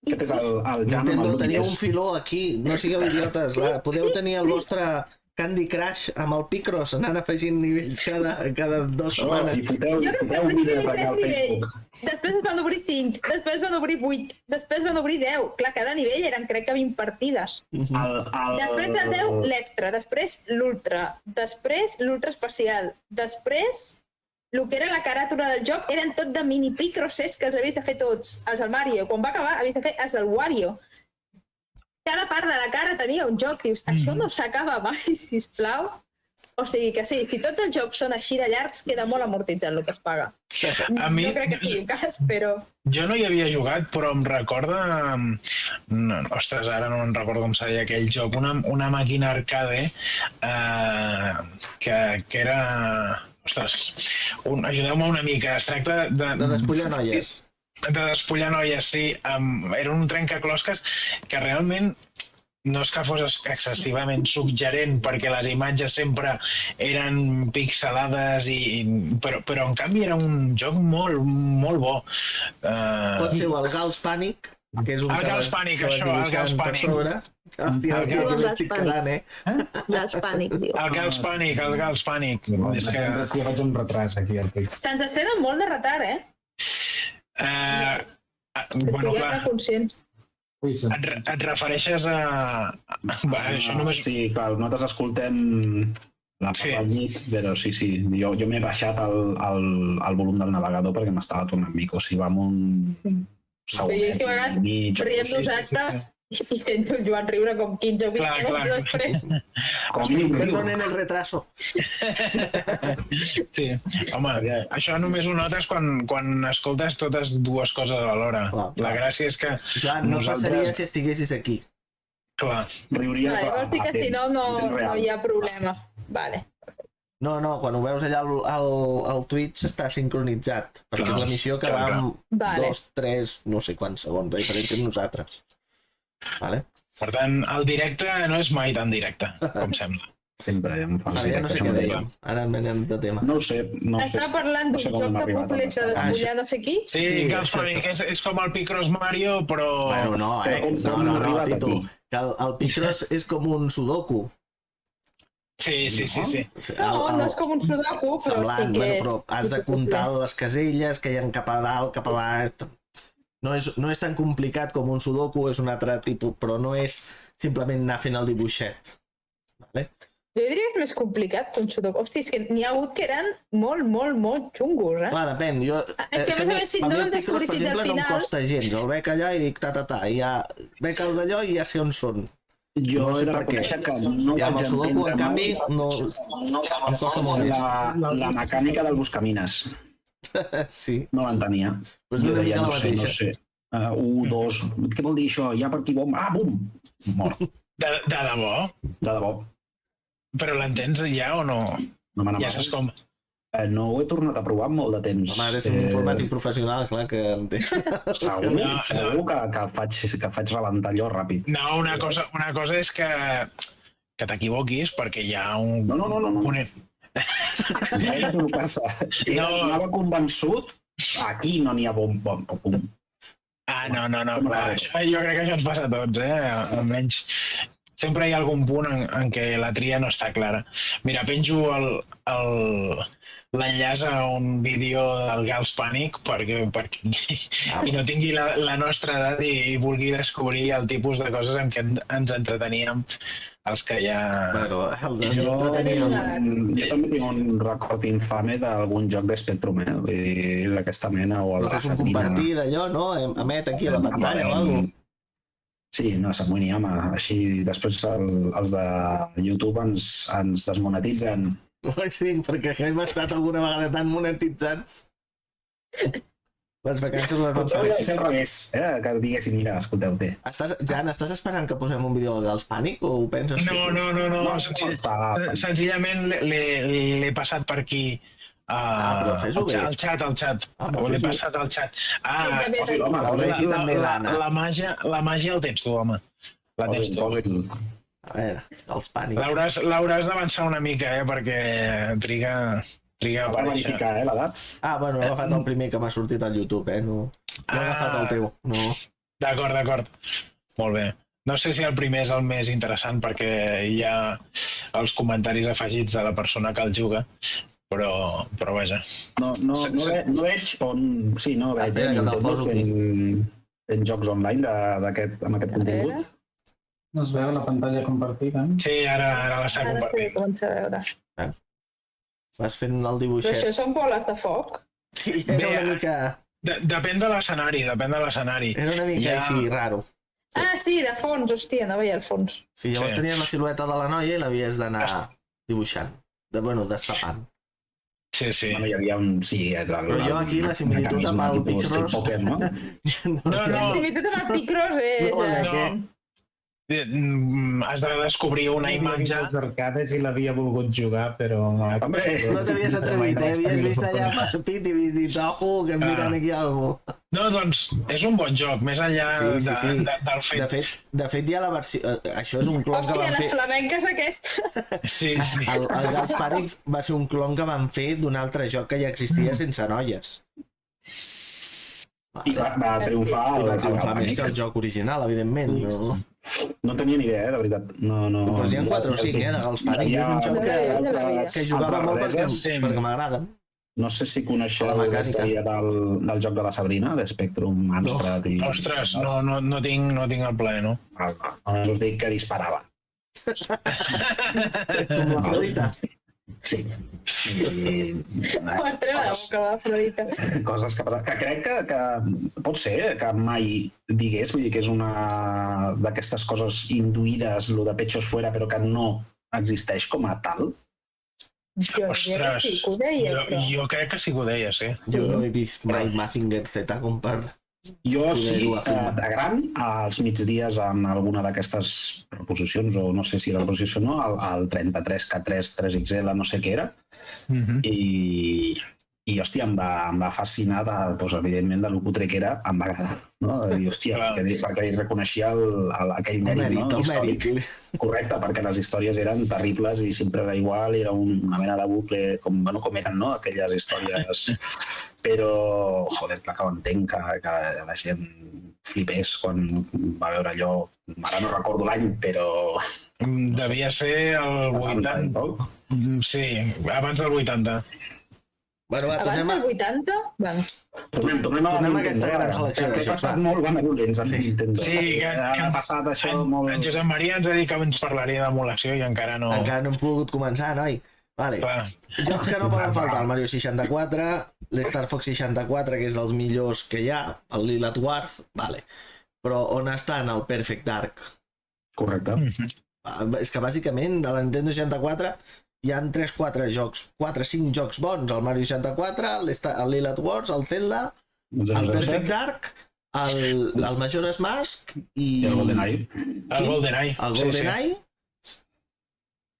Aquest és el Jan amb Nintendo, el teniu un Luigi's. filó aquí, no sigueu idiotes. Podeu tenir el vostre Candy Crush amb el Picross anant afegint nivells cada 2 setmanes. I foteu jo no vaig vídeos obrir allà 3 al nivells, Facebook. després van obrir 5, després van obrir 8, després van obrir 10. Clar, cada nivell eren crec que 20 partides. Després del 10, l'extra, després l'ultra, després l'ultra especial, després el que era la caràtula del joc eren tot de mini Picrosses que els havies de fer tots. Els del Mario, quan va acabar, havies de fer els del Wario. Cada part de la cara tenia un joc. Dius, això no s'acaba mai, sisplau. O sigui que sí, si tots els jocs són així de llargs, queda molt amortitzat el que es paga. A mi, No crec que sigui el cas, però... jo no hi havia jugat, però em recorda... No, ostres, ara no em recordo com seria aquell joc. Una màquina arcade que era... Ostres, ajudeu-me una mica. Es tracta De despullar noies. de despullar noies, sí. Era un trencaclosques que realment no és que fos excessivament suggerent perquè les imatges sempre eren pixelades, però en canvi era un joc molt, molt bo. Pot ser el Gals Panic, que és un El Gals Panic, que vas això, el dibuixant Gals per Panic. sobre. Hòstia, El que Gals m'estic Panic. quedant, eh? Gals Panic, diu. El Gals Panic. És que... Sí, faig un retras aquí al Pic. Se'ns encenen molt de retard, eh? Bueno, Estiguem clar, conscients. Ui, sí. et refereixes a... Això només... Sí, clar, nosaltres escoltem la part Sí. del nit, però sí, jo m'he baixat el volum del navegador perquè m'estava tornant mico. Si va amb un segon Jo és que a vegades mig o riem així, nosaltres i sento el Joan riure com 15 o 20 Clar, segons clar. després. com a mínim riu. Perdonen el retraso. Sí, home, això només ho notes quan escoltes totes dues coses alhora. Clar. La gràcia és que Joan, no passaria si estiguessis aquí. clar, Riuries Vale, vols dir que si no, no hi ha problema. Vale. No, quan ho veus allà al Twitch està sincronitzat, perquè és la missió que va amb Vale. 2, 3, no sé quants segons de diferència amb nosaltres. Vale? per tant, el directe no és mai tan directe, com sembla. Sempre em fa Ara ja no sé què dèiem. Ara anem de tema. No ho sé, no ho sé. Està parlant No d'un sé com joc hem de arribat on puzles de està. despullar no sé qui. Sí, Sí, Gals això. Panic és com el Picross Mario, però... Bueno, no, Però com no, hem arribat Tito. aquí? Que el Picross és com un sudoku. Sí. No, no és com un sudoku, però Semblant, sí que bueno, és... però has de comptar les caselles que hi ha cap a dalt, cap a baix. No és tan complicat com un sudoku, és un altre tipus, però no és simplement anar fent el dibuixet. Vale? Jo diria que és més complicat que un sudoku. Hòstia, és que n'hi ha hagut que eren molt xungos, eh? Clar, depèn. Jo, És que a més a no mi vam el Picross, descobrir per fins al exemple, no em final. costa gens. El veig allà i dic ta, i ja veig els d'allò i ja sé on són. Jo No sé he de per què. reconèixer que no I amb el vaig sudoku, en entendre canvi, mai no, em costa molt més. la mecànica del buscamines. Sí, No l'entenia. però és una mica la mateixa. No sé. 1, 2... Què vol dir això? Ja per aquí, bom. Ah, bum! Mort. De debò? De debò. Però l'entens ja o no? No me Ja saps com... No ho he tornat a provar en molt de temps. Home, ara és un informàtic professional, clar, que en té. Segur que faig rebentar allò ràpid. No, una cosa és que t'equivoquis perquè hi ha un... No. No passa. Anava convençut, aquí no n'hi ha bom. Ah, no, clar. Jo crec que això ens passa a tots, almenys. sempre hi ha algun punt en què la tria no està clara. Mira, penjo l'enllaç a un vídeo del Gals Pànic perquè qui no tingui la nostra edat i vulgui descobrir el tipus de coses en què ens entreteníem els que ja... Bueno, els Jo entreteníem. també tinc un record infame d'algun joc de Spectrum, vull dir, d'aquesta mena, o el Però de fes un compartir d'allò, no? Emet aquí a la pantalla o alguna cosa. Sí, no, Samuiniama. Així, després els de YouTube ens desmonetitzen. Sí, perquè hem estat alguna vegada tan monetitzats. Les vacances les vam Potser saber. hauria de ser al revés, que diguessin, mira, escolteu, té. Jan, estàs esperant que posem un vídeo del Gals Pànic o ho penses? No. Senzillament l'he passat per aquí. Però fes-ho bé. Al xat. L'he passat al xat. Posi l'home, Que ho vegi també l'Anna. La màgia el tens tu, home. La tens tu. posi-l. A veure, Gals Pànic. L'hauràs d'avançar una mica, perquè triga a Has de aparèixer. verificar, l'edat. Bueno, he agafat el primer que m'ha sortit al YouTube, no he agafat el teu. No. D'acord. Molt bé. No sé si el primer és el més interessant perquè hi ha els comentaris afegits de la persona que el juga, però vaja. No veig on... Sí, no veig. Espera, que te'l poso aquí. En jocs online amb aquest contingut. No es veu la pantalla compartida? Sí, ara l'està Ara sí, compartint. comença a veure. Vas fent el Però dibuixet. això són boles de foc? Sí, era una mica... Depèn de l'escenari. Era una mica així, raro. Ah, sí, de fons, hòstia, no veia el fons. Sí, llavors Sí. tenies la silueta de la noia i l'havies d'anar dibuixant. Destapant. Sí. Bueno, hi havia un... Sí, Però jo aquí la similitud amb el Picross... Poker, no? No. La similitud amb el Picross és... No, de què? Has de descobrir una imatge... Els arcades i l'havia volgut jugar, però... Hombre, No t'havies atrevit, havies vist allà a Massapit i havies dit, ojo, que em miren aquí alguna cosa. No, doncs és un bon joc, més enllà Sí. del fet. De fet, hi ha la versió... Això és un clon que Hòstia, van les fer... flamenques aquestes. Sí. El Gals Pànics va ser un clon que van fer d'un altre joc que ja existia sense noies. I va triomfar... I va triomfar el- més que el joc original, evidentment. No? No tenia ni idea, de veritat. No. Doncs hi ha 4 o 5, de Gals Pànics. És un joc que jugava molt perquè m'agraden. No sé si coneixeu La la mecànica. història del joc de la Sabrina, de Spectrum, Amstrad i... Ostres, no tinc el plaer, no? Només us dic que disparava. Com l'Afrodita. Sí. I... M'has tret la boca, l'Afrodita. Coses que passen. Que crec que pot ser que mai digués, vull dir que és una d'aquestes coses induïdes, lo de pechos fuera, però que no existeix com a tal. Jo diria que sí, que ho deia, però... Jo crec que sí que ho deia, sí. Jo no he vist mai Mazinger Z com per... Jo sí, Poder-ho afirmar. de gran, als migdies en alguna d'aquestes reposicions, o no sé si la reposició no, el 33K3 3XL, no sé què era, i hòstia, em va fascinar, doncs, evidentment, de lo cutre que era, em va agradar, no? De dir, hòstia, perquè hi reconeixia aquell mèrit, no? El Històric. mèrit. Correcte, perquè les històries eren terribles i sempre era igual, era una mena de bucle, com eren, no?, aquelles històries. Però, joder, clar que ho entenc, que la gent flipés quan va veure allò, ara no recordo l'any, però... Devia ser el 80... Sí, abans del 80. Bueno, va, Abans del 80? Bueno. Tornem a aquesta gran selecció de que jocs, ha passat molt benevolents amb Nintendo. Sí, que ha passat això molt... En Josep Maria ens ha dit que ens parlaria d'emulació i encara no... Encara no hem pogut començar, noi. Vale. Clar. Jocs que no poden faltar, el Mario 64, l'Star Fox 64, que és dels millors que hi ha, el Lilith Wars, vale. Però on estan el Perfect Dark? Correcte. És que bàsicament de la Nintendo 64 hi ha 3-4 jocs, 4-5 jocs bons, el Mario 64, el Lilith Wars, el Zelda, el Perfect Dark, el Majora's Mask i el GoldenEye. El GoldenEye. El GoldenEye.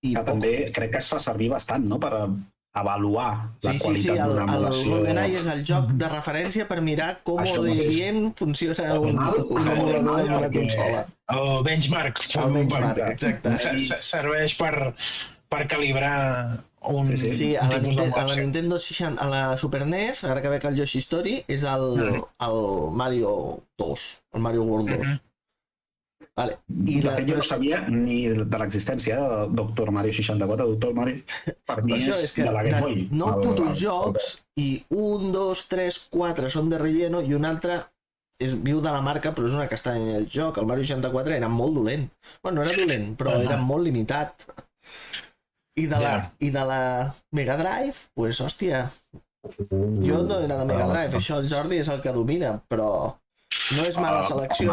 Que també crec que es fa servir bastant, no?, per avaluar la qualitat d'una el emulació. GoldenEye és el joc de referència per mirar com Això de mateix. bien funciona un emulador en una consola. El benchmark. El benchmark, exacte. Serveix per calibrar un Sí, a la, tipus de a la Nintendo 60, a la Super NES, ara que veig el Yoshi Story, és el Mario 2, el Mario World 2. Vale. I de fet, jo no sabia ni de l'existència de Dr. Mario 64. Dr. Mario, per mi, és que de la Game Boy. de 9 putos jocs, i 1, 2, 3, 4 són de relleno, i un altre viu de la marca, però és una castanya del joc. El Mario 64 era molt dolent. Bueno, no era dolent, però era molt limitat. I de la Mega Drive, pues, hòstia, jo no era de Mega Drive, això el Jordi és el que domina, però no és mala selecció.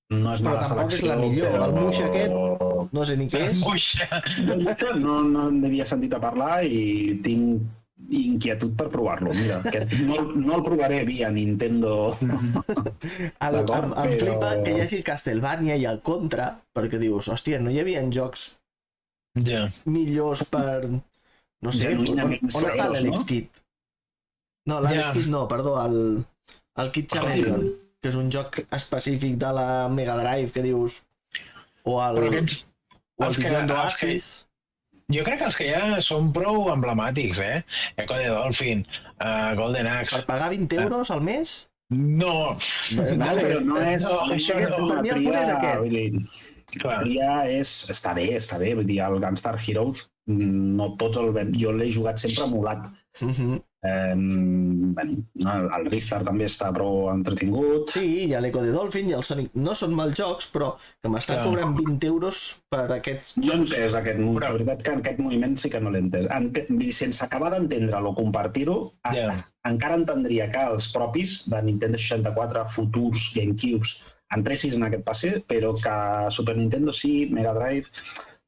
No és però mala tampoc selecció, és la millor. El Muix aquest, no sé ni què és. No n'havia sentit a parlar i tinc inquietud per provar-lo. Mira, no el provaré via Nintendo. Em flipa que hi hagi Castlevania i el Contra, perquè dius, hòstia, no hi havia jocs millors per... No sé, on està l'Alex Kidd? No, l'Alex Kidd no, perdó, el Kid Chameleon, que és un joc específic de la Mega Drive, que dius... O el Beyond Oasis. Jo crec que els que hi ha són prou emblemàtics, Echo the Dolphin, Golden Axe... Per pagar 20 euros al mes? No! Vale, no és... Per mi el punt és aquest. Està bé, vull dir, el Gunstar Heroes, no tots el ven... Jo l'he jugat sempre emulat. El Ristar també està prou entretingut. Sí, i l'Echo the Dolphin i el Sonic no són mals jocs, però que m'estan cobrant 20 euros per aquests jocs. Jo he entès aquest moviment, la veritat que aquest moviment sí que no l'he entès. Sense acabar d'entendre'l o compartir-ho, encara entendria que els propis de Nintendo 64, futurs GameCubes, entressis en aquest passe, però que Super Nintendo sí, Mega Drive...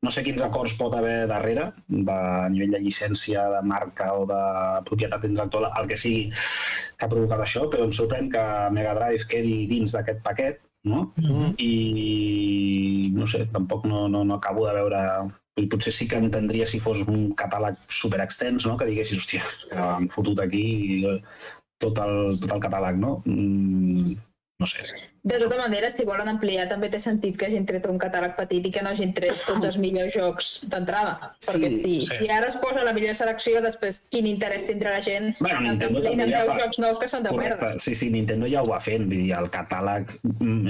No sé quins acords pot haver darrere, a nivell de llicència, de marca o de propietat intel·lectual, el que sigui que ha provocat això, però em sorprèn que Mega Drive quedi dins d'aquest paquet, no? I no sé, tampoc no acabo de veure... Potser sí que entendria si fos un catàleg superextens, no? Que diguessis, hòstia, han fotut aquí tot el catàleg, no? No sé. De tota manera, si volen ampliar, també té sentit que hagin tret un catàleg petit i que no hagin tret tots els millors jocs d'entrada. Perquè si ara es posa la millor selecció, després quin interès tindrà la gent en jocs nous que són de merda. Sí, Nintendo ja ho va fent, vull dir, el catàleg...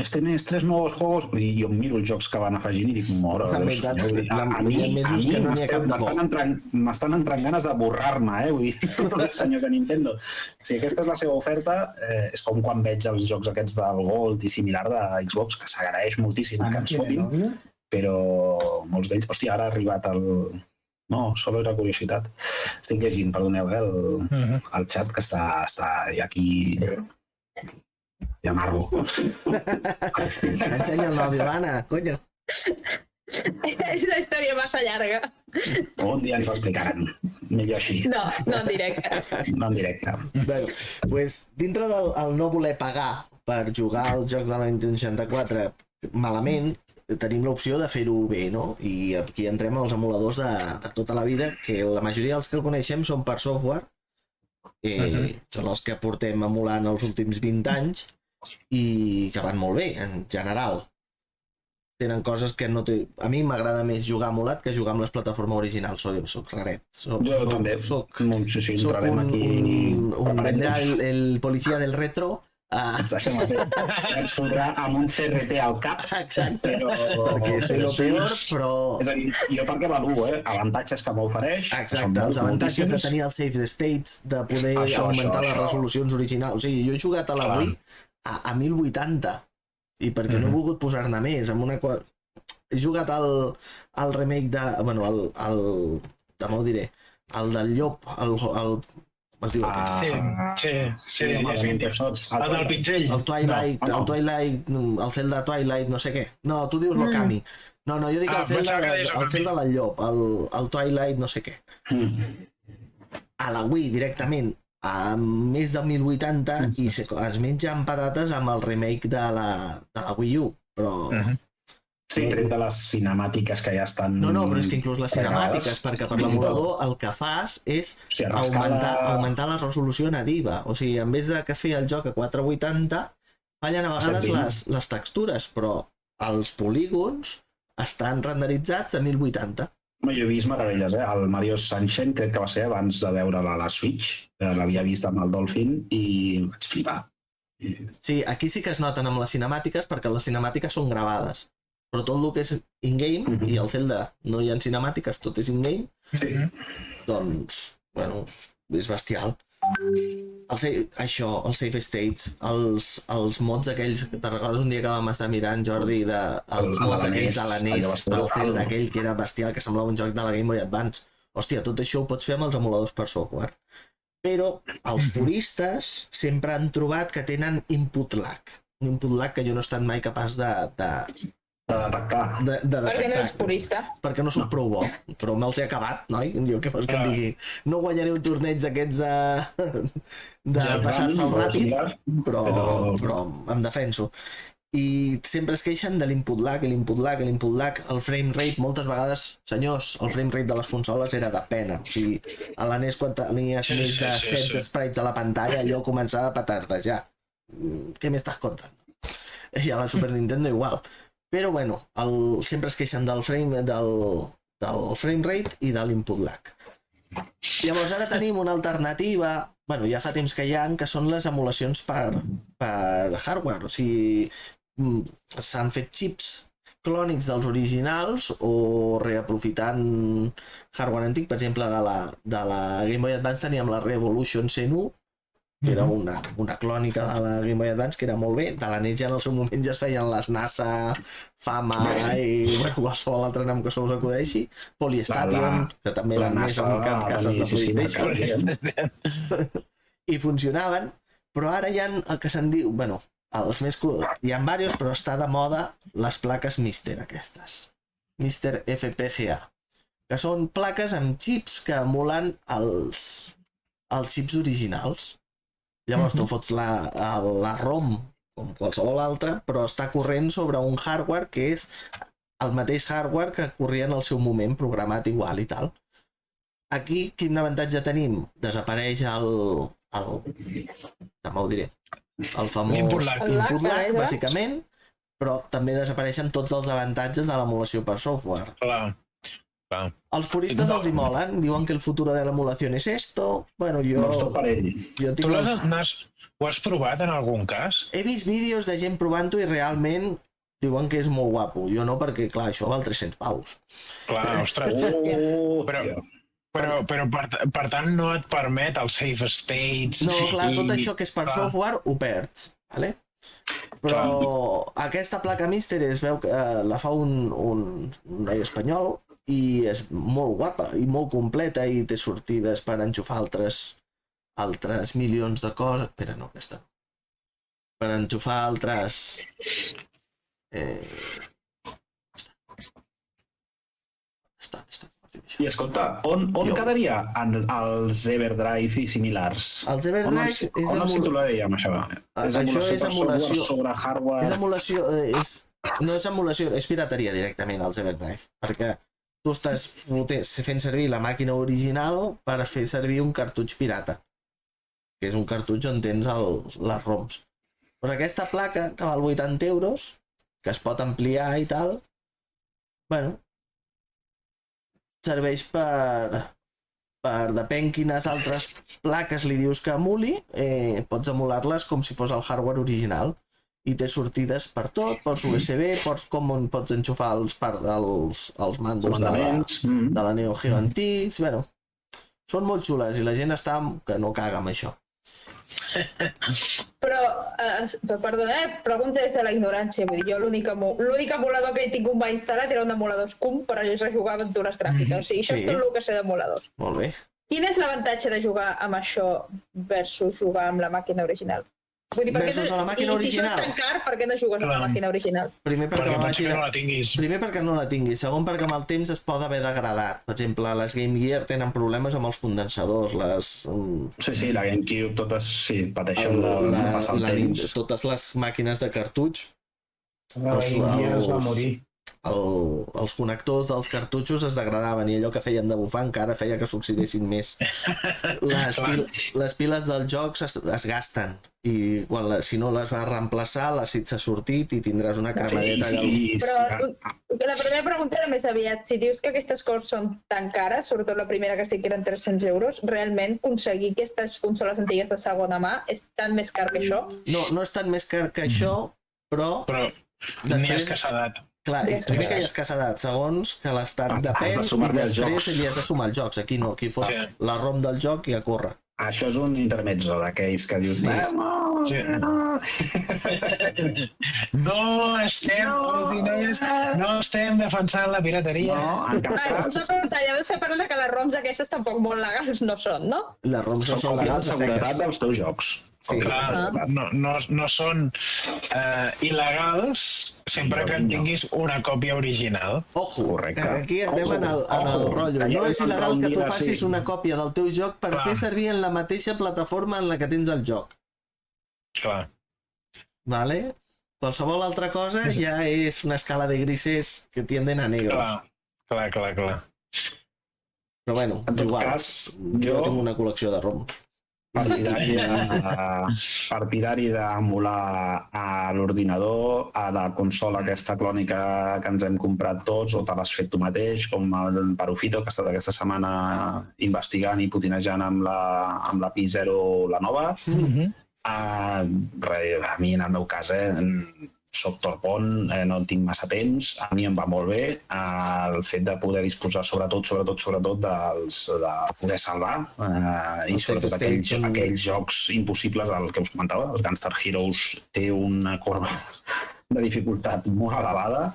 Este mes 3 nous juegos, i jo miro els jocs que van afegint i dic, mora, a mi m'estan entrant ganes de borrar-me, vull dir, els senyors de Nintendo. Si aquesta és la seva oferta, és com quan veig els jocs aquests del Gold i similar de Xbox, que s'agraeix moltíssim que ens fotin, però molts d'ells... Hòstia, ara ha arribat el... No, solo era curiositat. Estic llegint, perdoneu, el xat que està aquí... Ja amargo. Ensenya el nòvio, Anna, coño. És una història massa llarga. Un dia ens ho explicaran. Millor així. No en directe. No en directe. Bé, doncs, dintre del no voler pagar per jugar als jocs de la Nintendo 64 malament, tenim l'opció de fer-ho bé, no? I aquí entrem als emuladors de tota la vida, que la majoria dels que coneixem són per software, són els que portem emulant els últims 20 anys i que van molt bé, en general. Tenen coses que no té... A mi m'agrada més jugar emulat que jugar amb les plataformes originals. Soc raret. Jo també. Soc un vendrà el policia del retro. Ens fotrà amb un CRT al cap. Exacte. Perquè soy lo peor, però... És a dir, jo perquè avaluo, avantatges que m'ofereix. Exacte, els avantatges de tenir el save the states, de poder augmentar les resolucions originals. O sigui, jo he jugat a la Wii a 1080 i perquè no he volgut posar-ne més. He jugat al remake de... Bueno, demà ho diré. El del llop, com es diu aquest? Sí, el del pinzell. El Twilight, el Zelda Twilight, no sé què. No, tu dius l'Okami. No, jo dic el Zelda del llop, el Twilight no sé què. A la Wii directament, a més de 1080, i es mengen patates amb el remake de la Wii U, però... Sí, tret de les cinemàtiques que ja estan... No, però és que inclús les cinemàtiques, perquè per l'emulador el que fas és augmentar la resolució nativa. O sigui, en vez de que fer el joc a 480, fallen a vegades les textures, però els polígons estan renderitzats a 1080. Jo he vist meravelles, El Mario Sunshine crec que va ser abans de veure la Switch. L'havia vist amb el Dolphin i vaig flipar. Sí, aquí sí que es noten amb les cinemàtiques, perquè les cinemàtiques són gravades. però tot el que és in-game, i el Zelda no hi ha cinemàtiques, tot és in-game, Sí. doncs, bueno, és bestial. Això, els save states, els mods aquells, te'n recordes un dia que vam estar mirant, Jordi, els mods aquells de la NES, del Zelda aquell que era bestial, que semblava un joc de la Game Boy Advance. Hòstia, tot això ho pots fer amb els emuladors per software. Però els puristes sempre han trobat que tenen input lag. Un input lag que jo no he estat mai capaç de detectar. Perquè no ets purista. Perquè no soc prou bo, però me'ls he acabat, noi? Jo què vols que et digui? No guanyaré un torneig d'aquests de passar-se'l ràpid, però em defenso. I sempre es queixen de l'input lag, el frame rate, moltes vegades, senyors, el frame rate de les consoles era de pena. O sigui, a la NES quan tenies més de 16 sprites a la pantalla, allò començava a petardejar. Què m'estàs contant? I a la Super Nintendo igual. Però bueno, sempre es queixen del frame rate i de l'input lag. Llavors ara tenim una alternativa, bueno, ja fa temps que hi ha, que són les emulacions per hardware. O sigui, s'han fet xips clònics dels originals o reaprofitant hardware antic. Per exemple, de la Game Boy Advance teníem la Revolution 101, que era una clònica de la Game Boy Advance, que era molt bé. De la NES ja en el seu moment ja es feien les NASA, Fama i qualsevol altre nom que se us acudeixi. Polystation, que també eren més en cases de PlayStation. I funcionaven, però ara hi ha el que se'n diu, bueno, els més hi ha diversos, però està de moda les plaques Mister aquestes. Mister FPGA, que són plaques amb xips que emulen els xips originals. Llavors tu fots la ROM com qualsevol altra, però està corrent sobre un hardware que és el mateix hardware que corria en el seu moment, programat igual i tal. Aquí quin avantatge tenim? Desapareix també ho diré, el famós input lag, bàsicament, però també desapareixen tots els avantatges de l'emulació per software. Clar. Els puristes els hi molen, diuen que el futuro de l'emulació és esto. Bueno, jo Tu ho has provat en algun cas? He vist vídeos de gent provant-ho i realment diuen que és molt guapo. Jo no, perquè clar, això val 300 paus. Clar, ostres. Però per tant no et permet els save states... No, clar, tot això que és per software ho perds, vale? Però aquesta placa Mister es veu que la fa un noi espanyol i és molt guapa i molt completa i té sortides per enxufar altres milions de coses. Espera, no, aquesta no. Per enxufar altres... I escolta, on quedaria els Everdrive i similars? Els Everdrive on els titularíem, això? Això és emulació sobre hardware... És emulació, no és emulació, és pirateria directament, els Everdrive, perquè tu estàs fent servir la màquina original per fer servir un cartutx pirata, que és un cartutx on tens les ROMs. Però aquesta placa, que val 80 euros, que es pot ampliar i tal, bueno, serveix per depèn quines altres plaques li dius que emuli, pots emular-les com si fos el hardware original. I té sortides per tot, ports USB, com on pots enxufar els mandos de la Neo Geo antics, bueno, són molt xules i la gent està que no caga amb això. Però, perdona, pregunta des de la ignorància, vull dir, jo l'únic emulador que he tingut mai instal·lat era un emulador SCUMP per rejugar aventures gràfiques, o sigui, això és tot el que sé d'emuladors. Molt bé. Quin és l'avantatge de jugar amb això versus jugar amb la màquina original? Vull dir, versus a la màquina original. Si això és tan car, per què no jugues amb la màquina original? Primer perquè no la tinguis. Primer perquè no la tinguis. Segon perquè amb el temps es pot haver degradat. Per exemple, les Game Gear tenen problemes amb els condensadors. Sí, la GameCube totes pateixen de passar el temps. Totes les màquines de cartutx. La Game Gear es va morir. Els connectors dels cartutxos es degradaven i allò que feien de bufar encara feia que s'oxidessin més. Les piles dels jocs es gasten i si no les vas reemplaçar l'àcid s'ha sortit i tindràs una cremadeta. Però la primera pregunta era més aviat, si dius que aquestes coses són tan cares, sobretot la primera que estic que eren 300 euros, realment aconseguir aquestes consoles antigues de segona mà és tan més car que això? No és tan més car que això, però ni escassedat. Clar, i primer que hi ha escassedat, segons que l'estat Has de depèn i sumar-li els després jocs. li has de sumar els jocs. Aquí no, aquí fots Sí. la ROM del joc i a córrer. Això és un intermezzo d'aquells que dius... Sí. No, Sí. no. No estem defensant la pirateria. No, en cap Vale, cas. una pregunta, ja de parlar que les ROMs aquestes tampoc molt legals no són, no? Les ROMs no Són són còpies legals de a seguretat seques. dels teus jocs. Sí. Clar, no són il·legals sempre que en tinguis una còpia original. Ojo, Correcte. aquí estem en el Ojo. rotllo. No és il·legal que tu facis Sí. una còpia del teu joc per Clar. fer servir en la mateixa plataforma en la que tens el joc. Clar. Vale? Qualsevol altra cosa ja és una escala de grises que tienden a negros. Clar. Però bueno, En tot igual. cas, Jo tinc jo una col·lecció de ROMs. partidari d'emular a l'ordinador, a la consola aquesta clònica que ens hem comprat tots, o te l'has fet tu mateix, com el Parufito, que ha estat aquesta setmana investigant i putinejant amb la P0, la nova. A mi, en el meu cas, soc torpon, no en tinc massa temps, a mi em va molt bé el fet de poder disposar sobretot de poder salvar i Els sobretot save states són- aquells jocs impossibles, el que us comentava, els Gunstar Heroes té una corba de dificultat molt elevada.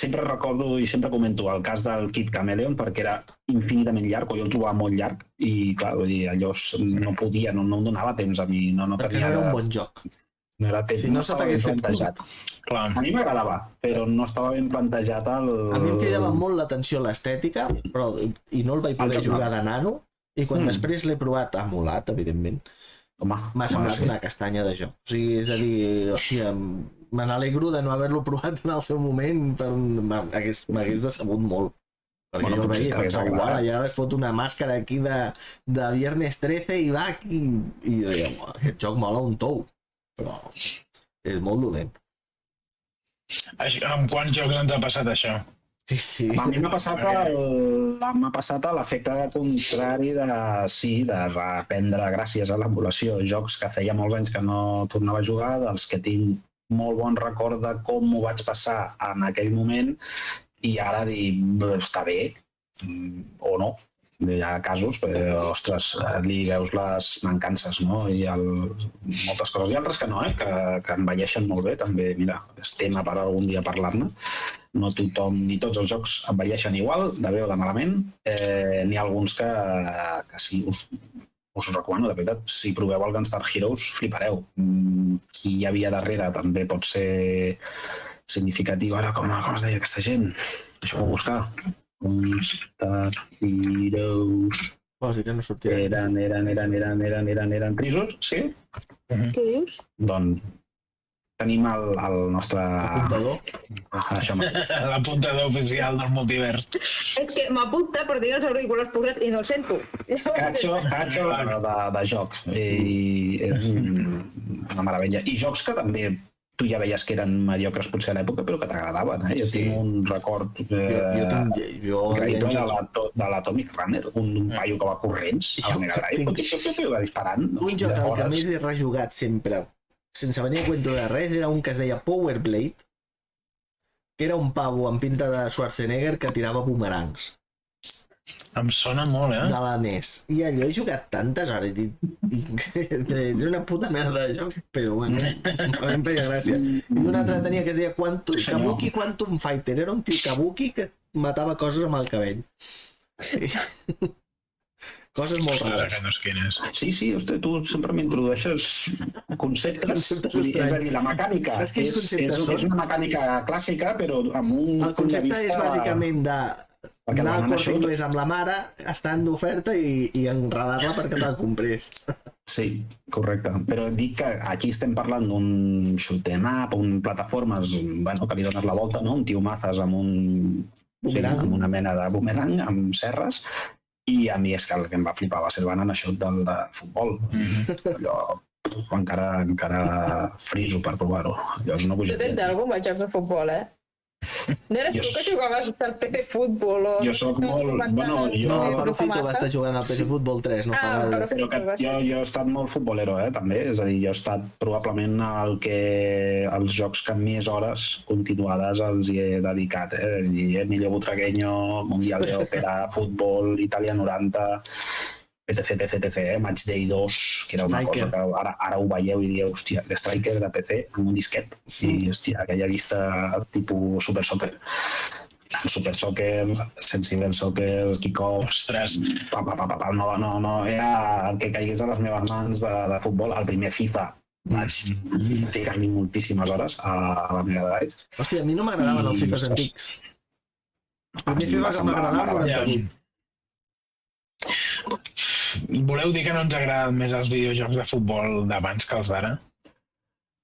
Sempre recordo i sempre comento el cas del Kid Chameleon perquè era infinitament llarg, o jo el trobava molt llarg, i clar, vull dir, allò no podia, no em donava temps a mi, no Perquè tenia... no era un bon joc. No era temps, Si no se estava ben t'hagués fet plantejat. Clar. A mi m'agradava, però no estava ben plantejat el... A mi em cridava molt l'atenció l'estètica, però i no el vaig poder El joc jugar de nano, i quan Mm. després l'he provat emulat, evidentment, Home, m'ha semblat sí. una castanya de joc. O sigui, és a dir, hòstia, me n'alegro de no haver-lo provat en el seu moment, m'hagués decebut molt. Perquè Bueno, jo el potser veia i t'hagués pensava, agradat. uala, ja es fot una màscara aquí de Viernes 13 i va aquí... I jo deia, aquest joc mola un tou, però és molt dolent. Amb quants jocs ens ha passat això? Sí. A mi m'ha passat l'efecte contrari de reprendre, gràcies a l'emulació, jocs que feia molts anys que no tornava a jugar, dels que tinc molt bon record de com m'ho vaig passar en aquell moment, i ara dir, està bé, o no. Hi ha casos, ostres, li veus les mancances, no? Hi ha moltes coses. I altres que no, que envelleixen molt bé, també, mira, és tema per algun dia parlar-ne. No tothom, ni tots els jocs envelleixen igual, de bé o de malament, n'hi ha alguns que sí, us recomano, de veritat, si proveu el Gunstar Heroes, flipareu. Qui hi havia darrere també pot ser significatiu. Ara, com es deia aquesta gent? Deixeu-me buscar. Gunstar Heroes... Posi que no sortirà. Eren trisos, sí? Què dius? Doncs tenim el nostre... Apuntador. Això mateix. L'apuntador oficial del multivers. És que m'apunta per dir els auriculars posats i no el sento. Catxo de joc. I és una meravella. I jocs que també tu ja veies que eren mediocres potser a l'època, però que t'agradaven. Jo tinc un record increïble de l'Atomic Runner, un paio que va corrents a la Mega Drive, va disparant. Un joc al que més he rejugat sempre, sense venir a cuento de res, era un que es deia Power Blade, que era un pavo amb pinta de Schwarzenegger que tirava bumerangs. Em sona molt, De la NES. I allò he jugat tantes hores i és una puta merda de joc, però bueno, a mi em feia gràcia. I un altre tenia que es deia Kabuki Quantum Fighter. Era un tio Kabuki que matava coses amb el cabell. Coses molt rares. Que no sé quin és. Sí, hosti, tu sempre m'introdueixes conceptes. És a dir, la mecànica Saps quins conceptes són? és una mecànica clàssica, però amb un El concepte és bàsicament de anar al Corte Inglés amb la mare, estant d'oferta i enredar-la perquè te'l comprés. Sí, correcte. Però dic que aquí estem parlant d'un shoot'em up, un plataformes, bueno, que li dones la volta, no? Un tio mazes amb amb una mena de boomerang, amb serres, i a mi és que el que em va flipar va ser el Banana Shot de futbol. Allò encara friso per provar-ho. Allò és una Tu tens bogeria. alguna cosa amb jocs de futbol, eh? No eres tu que jugaves al PC Futbol? O... Jo soc molt... Bueno, No, jo... per Fito va estar jugant al PC Futbol 3, no fa gaire. Però que jo he estat molt futbolero, també. És a dir, jo he estat probablement els jocs que més hores continuades els hi he dedicat. Emilio Butragueño, Mundial de Òpera, Futbol, Itàlia 90, etc, Match Day 2, que era una cosa que ara ho veieu i dieu, hòstia, l'Striker de PC amb un disquet i, hòstia, aquella vista tipus Super Soccer. Super Soccer, Sensible Soccer, Kickoff... Ostres! No, era el que caigués a les meves mans de futbol. El primer FIFA vaig ficar-hi moltíssimes hores a la Mega Drive. Hòstia, a mi no m'agradaven els FIFAs antics. El primer FIFA que m'agradava era el 98. Voleu dir que no ens agraden més els videojocs de futbol d'abans que els d'ara?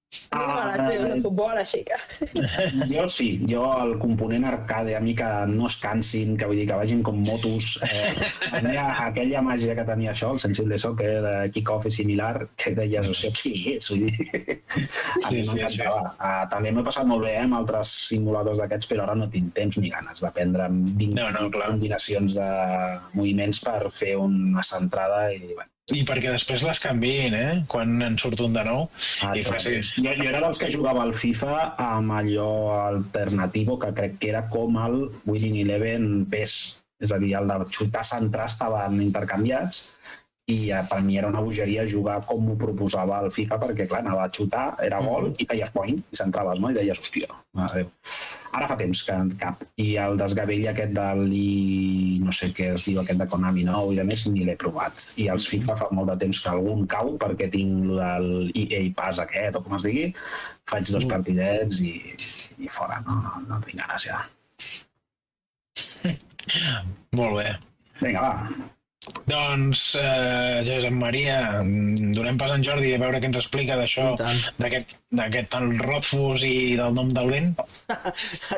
de futbol, així que... Jo sí, el component arcade, a mi que no es cansin, que vull dir que vagin com motos, aquella màgia que tenia això, el Sensible Soccer, Kickoff i similar, que deies, això sí és, vull dir... A mi m'encantava. També m'he passat molt bé amb altres simuladors d'aquests, però ara no tinc temps ni ganes d'aprendre 20 combinacions de moviments per fer una centrada i... I perquè després les canviïn, quan en surt un de nou. Jo era dels que jugava al FIFA amb allò alternativo, que crec que era com el Winning Eleven PES. És a dir, el de xutar centrar estaven intercanviats i per mi era una bogeria jugar com m'ho proposava el FIFA, perquè clar, anava a xutar, era gol i feies point, i centraves, no? I deies, hòstia, adéu. Ara fa temps que en cap. I el desgavell aquest de no sé què es diu, aquest de Konami nou i de més, ni l'he provat. I els FIFA fa molt de temps que algun cau, perquè tinc el EA Pass aquest, o com es digui, faig 2 partidets i fora, no tinc ganes ja. Molt bé. Vinga, va. Doncs, Josep Maria, donem pas a en Jordi a veure què ens explica d'això, d'aquest Rothfuss i del nom del vent.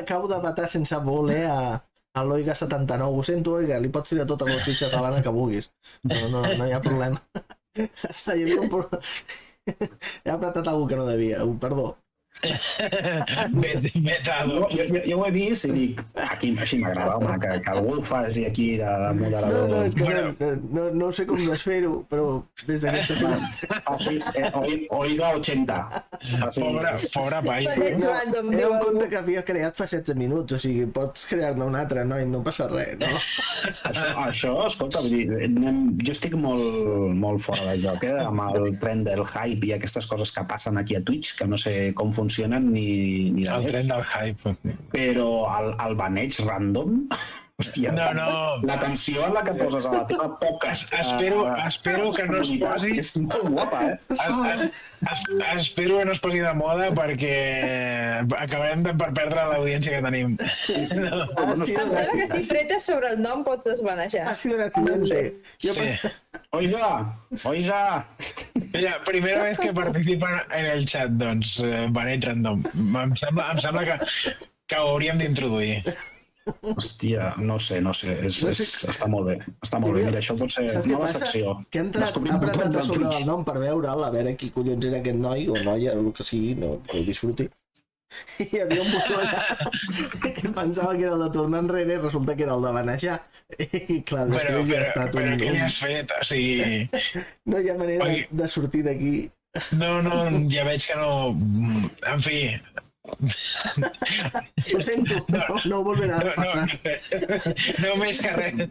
Acabo de matar sense voler a l'Oiga 79. Ho sento, Oiga, li pots tirar totes les fitxes a l'Anna que vulguis. No hi ha problema. Hi havia un problema. He apretat alguna que no devia, perdó. Vetado. Jo ho he vist i dic, aquí així m'agrada, home, que algú el faci aquí de moderador. No, és que no sé com desfer-ho, però des d'aquesta finestra... Oiga 80. Pobre pai. Era un compte que havia creat fa 16 minuts, o sigui, pots crear-ne un altre, no? I no passa res, no? Això, escolta, jo estic molt fora del joc, amb el tren del hype i aquestes coses que passen aquí a Twitch, que no sé com funcionen ni de el tren del hype. Però el baneig random... Hòstia, la tensió en la que poses a la teva poca... Espero que no es posi... És molt guapa, Espero que no es posi de moda perquè acabarem per perdre l'audiència que tenim. Em sembla que si pretes sobre el nom pots desvanejar. Ha sido un accidente. Oiga. Mira, primera vez que participa en el chat, doncs, baneig random. Em sembla que ho hauríem d'introduir. Hòstia, no sé, està molt bé. Mira, això pot ser nova secció. Que ha apretat a sobre del nom per veure'l, a veure qui collons era aquest noi o noia, el que sigui, que ho disfruti. I hi havia un botó allà que pensava que era el de tornar enrere i resulta que era el de banejar. I clar, després ja ha estat un... Però què li has fet? O sigui... No hi ha manera de sortir d'aquí. No, ja veig que no... En fi... Ho sento, no ho volverà a passar. No més que res,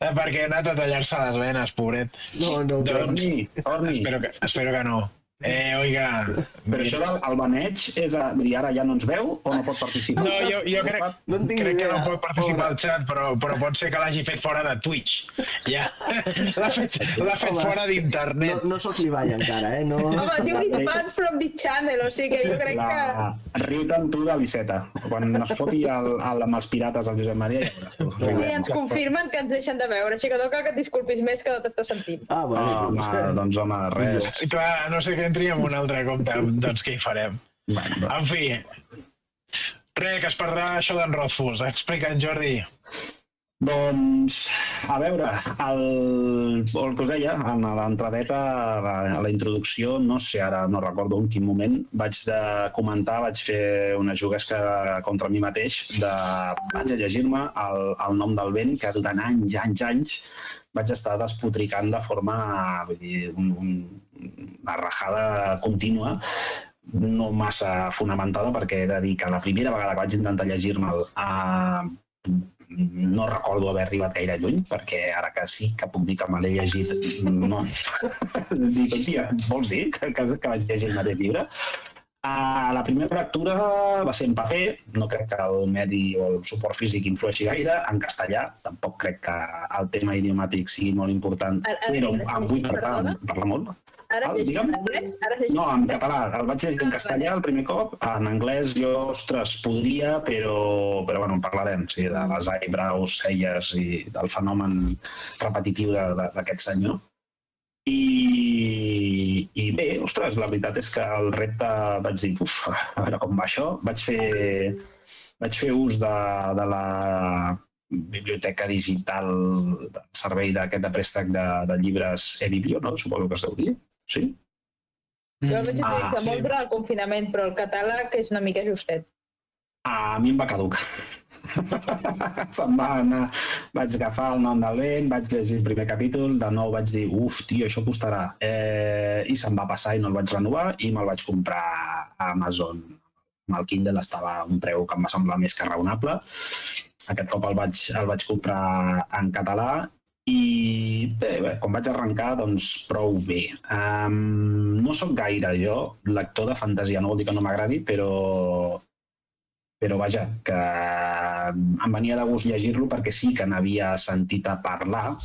perquè ha anat a tallar-se les venes, pobret. No, Torni. Espero que no. Oiga... Però això del baneig és a dir, ara ja no ens veu o no pot participar? No, jo crec que no pot participar al xat, però pot ser que l'hagi fet fora de Twitch. Ja, l'ha fet fora d'internet. No sóc l'Ibai encara, no... Home, diu it's banned from the channel, o sigui que jo crec que... Riu-te'n tu de l'Iceta. Quan es foti amb els pirates al Josep Maria, ja veuràs tu. I ens confirmen que ens deixen de veure, així que no cal que et disculpis més que no t'està sentint. Doncs home, res. Clar, no sé què entri en un altre compte, doncs què hi farem? En fi, res, que es perdrà això d'en Rothfuss. Explica'n, Jordi. Doncs a veure, el que us deia, en l'entradeta, a la introducció, no sé, ara no recordo en quin moment, vaig vaig fer una juguesca contra mi mateix, vaig a llegir-me el nom del vent, que durant anys, vaig estar despotricant de forma, vull dir, una rajada contínua, no massa fonamentada, perquè he de dir que la primera vegada que vaig intentar llegir-me'l no recordo haver arribat gaire lluny, perquè ara que sí que puc dir que me l'he llegit, no. Dic, tia, vols dir que vaig llegir el mateix llibre? La primera lectura va ser en paper, no crec que el medi o el suport físic influeixi gaire, en castellà, tampoc crec que el tema idiomàtic sigui molt important, però em vull parlar molt. Ara llegim en anglès? No, en català. El vaig llegir en castellà el primer cop. En anglès jo, ostres, podria, però bueno, en parlarem, sí, de les eyebrows, celles i del fenomen repetitiu d'aquest senyor. I bé, ostres, la veritat és que el repte vaig dir, a veure com va això. Vaig fer ús de la biblioteca digital del servei d'aquest de préstec de llibres eBiblio, no? Suposo que es deu dir. Sí? Jo vaig utilitzar molt durant el confinament, però el catàleg és una mica justet. A mi em va caducar. Se'm va anar, vaig agafar el nom del vent, vaig llegir el primer capítol, de nou vaig dir, tio, això costarà. I se'm va passar i no el vaig renovar i me'l vaig comprar a Amazon. El Kindle estava a un preu que em va semblar més que raonable. Aquest cop el vaig comprar en català i bé, quan vaig arrencar, doncs prou bé. No sóc gaire jo lector de fantasia, no vol dir que no m'agradi, però vaja, que em venia de gust llegir-lo perquè sí que n'havia sentit a parlar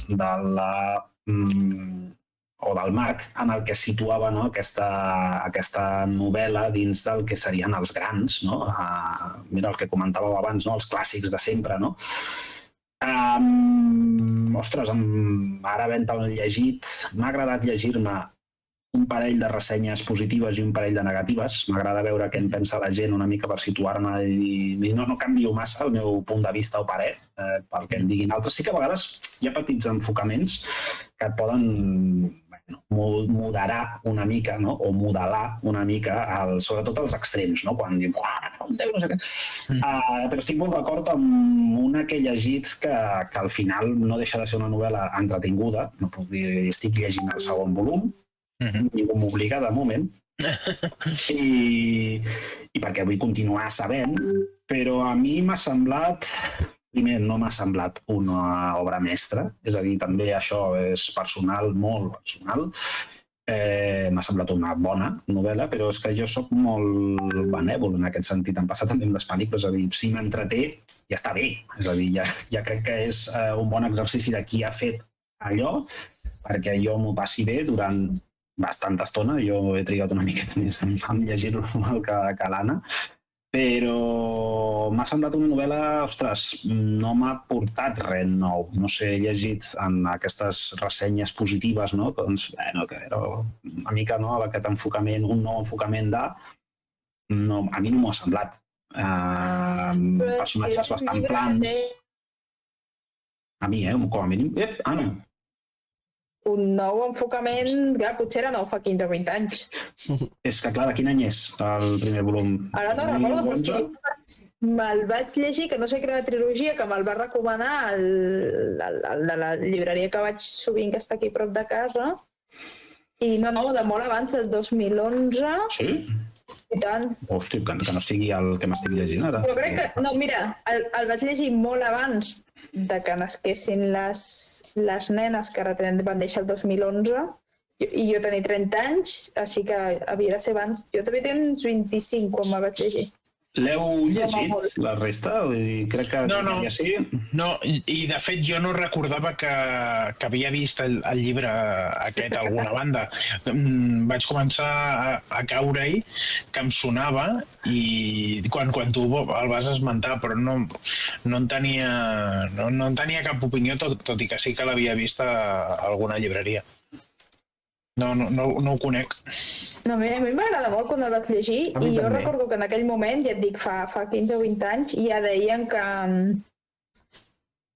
o del marc en el que es situava, no, aquesta novel·la dins del que serien els grans, no? Mira el que comentàveu abans, no? Els clàssics de sempre, no? Ostres, ara havent-ho llegit, m'ha agradat llegir-me un parell de ressenyes positives i un parell de negatives. M'agrada veure què en pensa la gent una mica per situar-me i no canvio massa el meu punt de vista o parer pel que em diguin altres. Sí que a vegades hi ha petits enfocaments que et poden moderar una mica, no? O modelar una mica, sobretot els extrems, no? Quan diuen, no sé què. Però estic molt d'acord amb una que he llegit que al final no deixa de ser una novel·la entretinguda, no puc dir, estic llegint el segon volum, ningú m'obliga de moment, i perquè vull continuar sabent, però a mi m'ha semblat, primer no m'ha semblat una obra mestra, és a dir, també això és personal, molt personal, m'ha semblat una bona novel·la, però és que jo sóc molt benèvol en aquest sentit, em passa també amb les pel·lícules, és a dir, si m'entreté ja està bé, és a dir, ja crec que és un bon exercici de qui ha fet allò, perquè jo m'ho passi bé durant bastanta estona, jo he trigat una miqueta més en llegir-lo que l'Anna, però m'ha semblat una novel·la, ostres, no m'ha portat res nou. No sé, he llegit en aquestes ressenyes positives, no? Que era una mica aquest enfocament, un nou enfocament a mi no m'ho ha semblat. Personatges bastant plans. A mi, com a mínim. Anna. Un nou enfocament, potser era nou fa 15 o 20 anys. És que, clar, de quin any és el primer volum? Ara no recordo, però sí, me'l vaig llegir, que no sé què era la trilogia, que me'l va recomanar el de la llibreria que vaig sovint, que està aquí prop de casa, i de molt abans del 2011. Sí? I tant. Hosti, que no sigui el que m'estic llegint ara. Jo crec que, no, mira, el vaig llegir molt abans de que nasquessin les nenes que van deixar el 2011 i jo tenia 30 anys, així que havia de ser abans. Jo també tenia uns 25 quan me'l vaig llegir. L'heu llegit, la resta? Crec que ja sí. No, i de fet jo no recordava que havia vist el llibre aquest a alguna banda. Vaig començar a caure-hi, que em sonava, i quan tu el vas esmentar, però no en tenia cap opinió, tot i que sí que l'havia vist a alguna llibreria. No ho conec. No, a mi m'agrada molt quan el vaig llegir i jo recordo que en aquell moment, ja et dic, fa 15 o 20 anys, ja deien que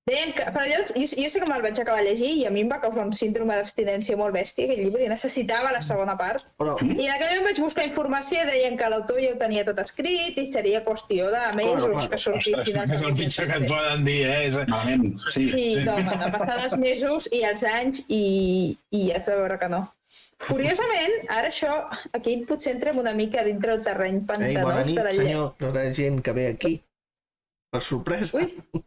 Deien que, però llavors, jo sé que me'l vaig acabar de llegir i a mi em va causar un síndrome d'abstinència molt bèstia, aquell llibre, i necessitava la segona part. Però, I en aquell moment vaig buscar informació i deien que l'autor ja ho tenia tot escrit i seria qüestió de mesos que sortissin els És el pitjor que et poden dir, Malament, sí. I doncs van passar els mesos i els anys i ja es va veure que no. Curiosament, ara això, aquí potser entrem una mica dintre el terreny ei, pantanós bona nit, de la senyor. No hi ha gent que ve aquí. Per sorpresa. Ui.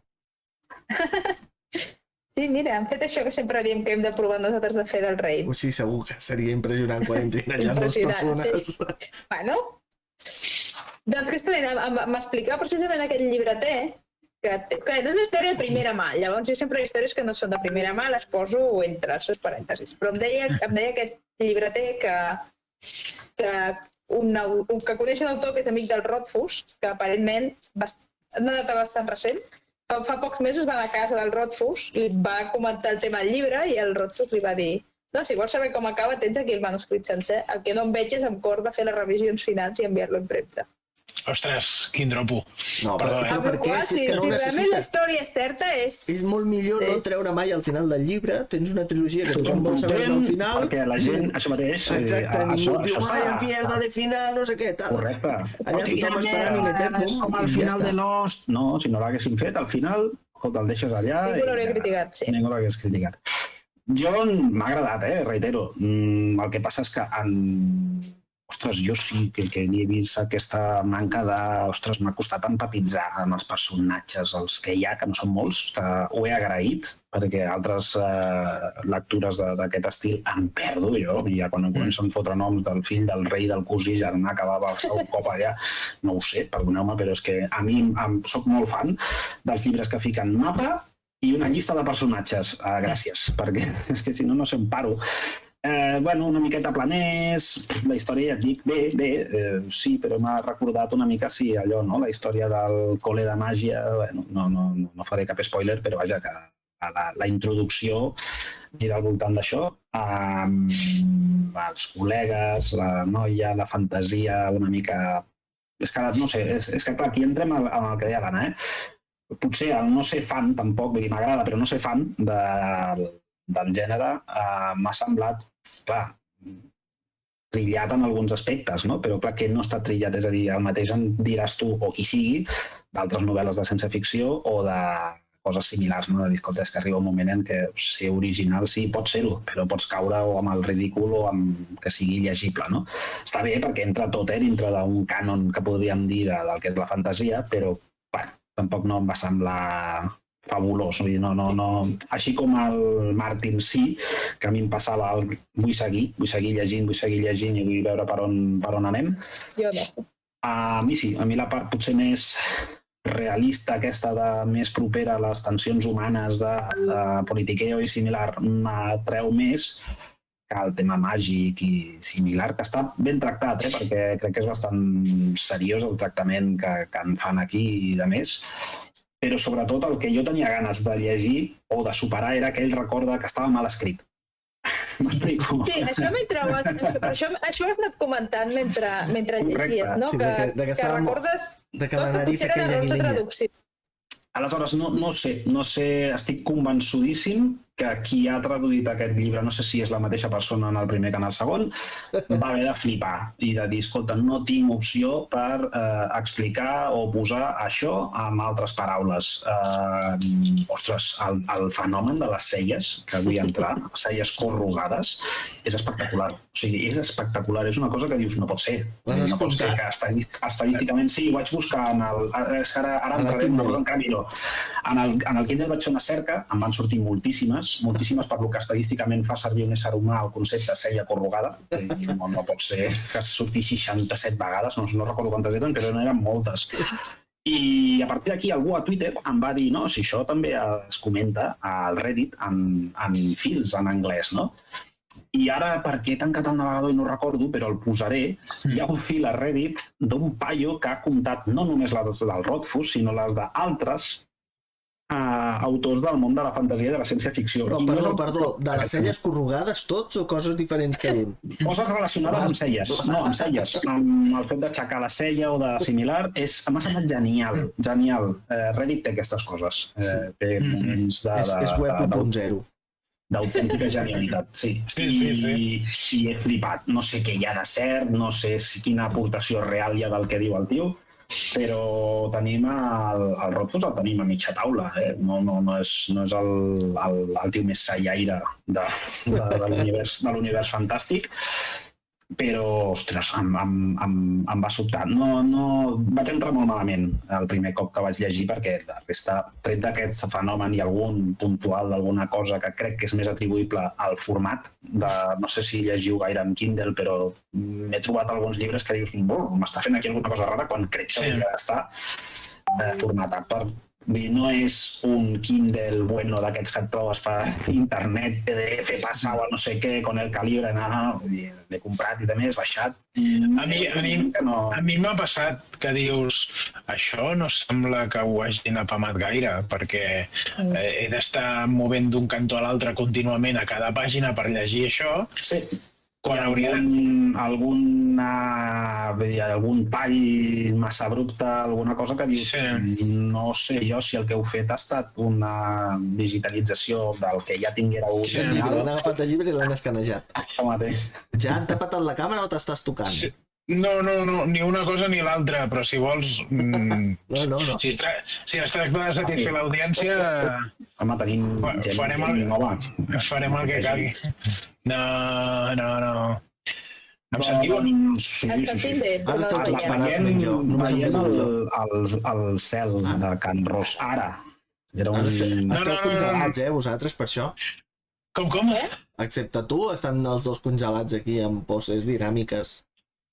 Sí, mira, han fet això que sempre diem que hem de provar nosaltres de fer del rei. Ui, sí, segur que seria impressionant quan entrin allà dues persones. Sí. Bueno, doncs que m'explicava precisament aquest llibreter que no és la història de primera mà. Llavors jo sempre històries que no són de primera mà les poso entre els seus parèntesis. Però em deia aquest llibreter que coneix un autor que és amic del Rothfuss, que aparentment una data bastant recent. Fa pocs mesos va anar a casa del Rothfuss i va comentar el tema del llibre i el Rothfuss li va dir no, si vols saber com acaba tens aquí el manuscrit sencer. El que no em veig és amb cor de fer les revisions finals i enviar-lo a impremta. Ostres, quin dropo. No, Perdó, però per què? Si és que no ho si realment la necessites. història és certa és... És molt millor no treure mai al final del llibre. Tens una trilogia que tothom vol saber del final. Perquè la gent, això mateix... Exacte, ningú et diu, vaya mierda de final, no sé què, tal. Correcte. Allà tothom esperant in eternum. És com al final de Lost. No, si no l'haguessin fet, al final, escolta, el deixes allà... Ningú l'hauria criticat, sí. Ningú l'hagués criticat. Jo m'ha agradat, reitero. El que passa és que ostres, jo sí que n'hi he vist aquesta manca de... Ostres, m'ha costat empatitzar amb els personatges, els que hi ha, que no són molts, que ho he agraït, perquè altres lectures d'aquest estil em perdo jo, i ja quan em comencen a fotre noms del fill, del rei, del cosí, germà, que va al seu cop allà, no ho sé, perdoneu-me, però és que a mi soc molt fan dels llibres que fiquen mapa i una llista de personatges. Gràcies, perquè és que si no, no sé on paro. Bueno, una miqueta planers, la història ja et dic, bé, sí, però m'ha recordat una mica, sí, allò, no? La història del col·le de màgia, bueno, no faré cap spoiler, però vaja, que la introducció gira al voltant d'això, els col·legues, la noia, la fantasia, una mica... És que, no sé, és que clar, aquí entrem en el que deia l'Anna, Potser el no ser fan, tampoc, vull dir, m'agrada, però no ser fan del gènere m'ha semblat, clar, trillat en alguns aspectes, no? Però clar que no està trillat, és a dir, el mateix em diràs tu o qui sigui d'altres novel·les de ciència-ficció o de coses similars, no? De dir, escolta, és que arriba un moment en què ser original sí, pot ser-ho, però pots caure o amb el ridícul o amb que sigui llegible, no? Està bé perquè entra tot dintre d'un cànon que podríem dir del que és la fantasia, però, bueno, tampoc no em va semblar fabulós. Vull dir, no. Així com el Martin sí, que a mi em passava el vull seguir llegint i vull veure per on anem. Jo no. A mi sí, a mi la part potser més realista, aquesta de més propera a les tensions humanes de politiqueo i similar, m'atreu més que el tema màgic i similar, que està ben tractat, perquè crec que és bastant seriós el tractament que en fan aquí i de més. Però sobretot el que jo tenia ganes de llegir o de superar era que ell recorda que estava mal escrit. M'explico? Sí, això ho has anat comentant mentre llegies, no? Sí, que recordes que la nariz aquella traducció. Aleshores, no sé, estic convençudíssim que qui ha traduït aquest llibre, no sé si és la mateixa persona en el primer que en el segon, va haver de flipar i de dir, escolta, no tinc opció per explicar o posar això amb altres paraules. Ostres, el fenomen de les celles, que vull entrar, celles corrugades, és espectacular. O sigui, és espectacular, és una cosa que dius, no pot ser. No pot ser que estadísticament sí, ho vaig buscar en el... És que ara entrarem en Camilo. En el Kindle vaig fer una cerca, em van sortir moltíssimes per lo que estadísticament fa servir un ésser humà el concepte cella corrugada. No pot ser que surti 67 vegades, no recordo quantes eren, però no eren moltes. I a partir d'aquí algú a Twitter em va dir, no, si això també es comenta al Reddit en fils en anglès, no? I ara, perquè he tancat el navegador i no recordo, però el posaré, hi ha un fil a Reddit d'un paio que ha comptat no només les del Rothfuss, sinó les d'altres autors del món de la fantasia i de la ciència-ficció. Però, perdó, de les celles corrugades tots o coses diferents que un? Coses relacionades amb celles. No, amb celles. Amb el fet d'aixecar la cella o de similar, m'ha semblat genial. Reddit té aquestes coses. Té moments És web 1.0. d'autèntica genialitat, sí. I he flipat. No sé què hi ha de cert, no sé quina aportació real hi ha del que diu el tio, però tenim el Rodfus el tenim a mitja taula, no és el tio més sallaire de l'univers fantàstic, però, ostres, em va sobtar. Vaig entrar molt malament el primer cop que vaig llegir perquè la resta, tret d'aquest fenomen i algun puntual d'alguna cosa que crec que és més atribuïble al format, no sé si llegiu gaire amb Kindle, però m'he trobat alguns llibres que dius m'està fent aquí alguna cosa rara quan crec que hauria d'estar formatat per... No és un Kindle bueno d'aquests que et trobes per internet, PDF, passa o no sé què, con el calibre, l'he comprat i també és baixat. A mi m'ha passat que dius això no sembla que ho hagin apamat gaire, perquè he d'estar movent d'un cantó a l'altre contínuament a cada pàgina per llegir això. Sí. Quan hauria algun tall massa abrupte, alguna cosa que dius, no sé jo si el que heu fet ha estat una digitalització del que ja tinguéreu. Han agafat el llibre i l'han escanejat. Això mateix. Ja han tapat la càmera o t'estàs tocant? No, ni una cosa ni l'altra, però si vols... No. Si es tracta de satisfer l'audiència... Home, tenim gent nova. Farem el que calgui. No. Em sentiu? Sí. Ara estem tots parats, menys jo. Veiem el cel de Can Ros ara. Esteu congelats, vosaltres, per això? Com? Excepte tu, estan els dos congelats aquí amb poses dinàmiques.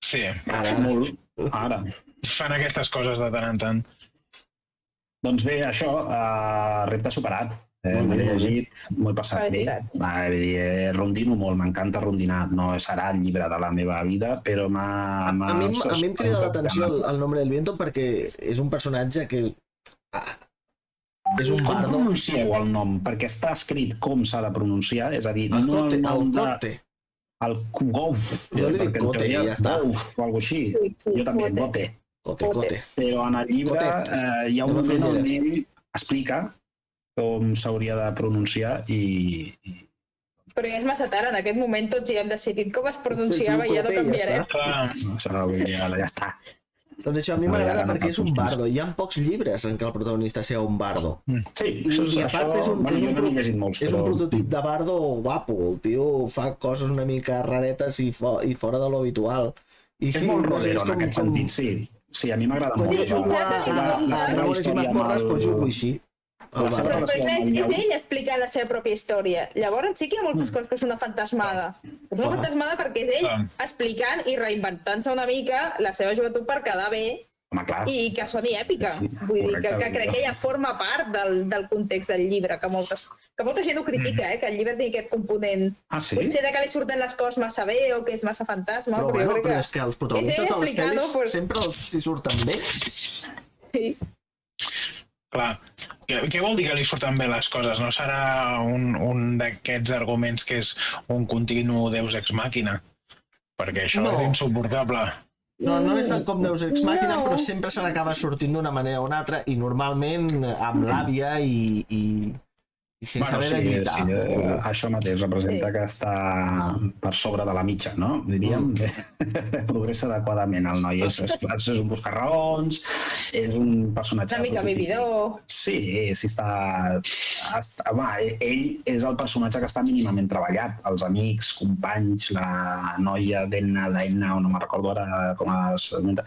Sí. Ara. Fan aquestes coses de tant en tant. Doncs bé, això, repte superat. M'he llegit, m'ho he passat bé. Rondino molt, m'encanta rondinar. No serà el llibre de la meva vida, però a mi em crida l'atenció el Nombre del Viento perquè és un personatge que... És un bardo. Com pronuncieu el nom? Perquè està escrit com s'ha de pronunciar, és a dir... El Cote. El Gouf. Jo li dic Cote i ja està. Gouf o alguna així. Jo també, Gote. Cote. Però en el llibre hi ha un moment on ell explica com s'hauria de pronunciar i... Però ja és massa tard, en aquest moment tots ja hem decidit com es pronunciava i ja no canviarem. Ja està. Doncs això a mi m'agrada perquè és un bardo. Hi ha pocs llibres en què el protagonista sigui un bardo. Sí, i a part és un prototip de bardo guapo. El tio fa coses una mica raretes i fora de lo habitual. És molt rodero en aquest sentit, sí. Sí, a mi m'agrada molt. La seva història amb el... jugo així. Però és ell explicant la seva pròpia història. Llavors sí que hi ha moltes coses que és una fantasmada. És una fantasmada perquè és ell explicant i reinventant-se una mica la seva joventut per quedar bé i que soni èpica. Vull dir que crec que ja forma part del context del llibre, que molta gent ho critica, que el llibre té aquest component. Potser que li surten les coses massa bé o que és massa fantasma. Però és que els protagonistes de les pel·lis sempre s'hi surten bé. Sí. Clar, què vol dir que li surten bé les coses? No serà un d'aquests arguments que és un continu Deus Ex Machina? Perquè això és insuportable. No és tant com Deus Ex Machina, però sempre se n'acaba sortint d'una manera o una altra i normalment amb l'àvia i sense haver de lluitar. Això mateix representa que està per sobre de la mitja, no? Diríem. Progressa adequadament el noi. És un buscarraons, és un personatge... Una mica vividor. Sí, està... Home, ell és el personatge que està mínimament treballat. Els amics, companys, la noia d'Enna, o no me'n recordo ara com es comenta.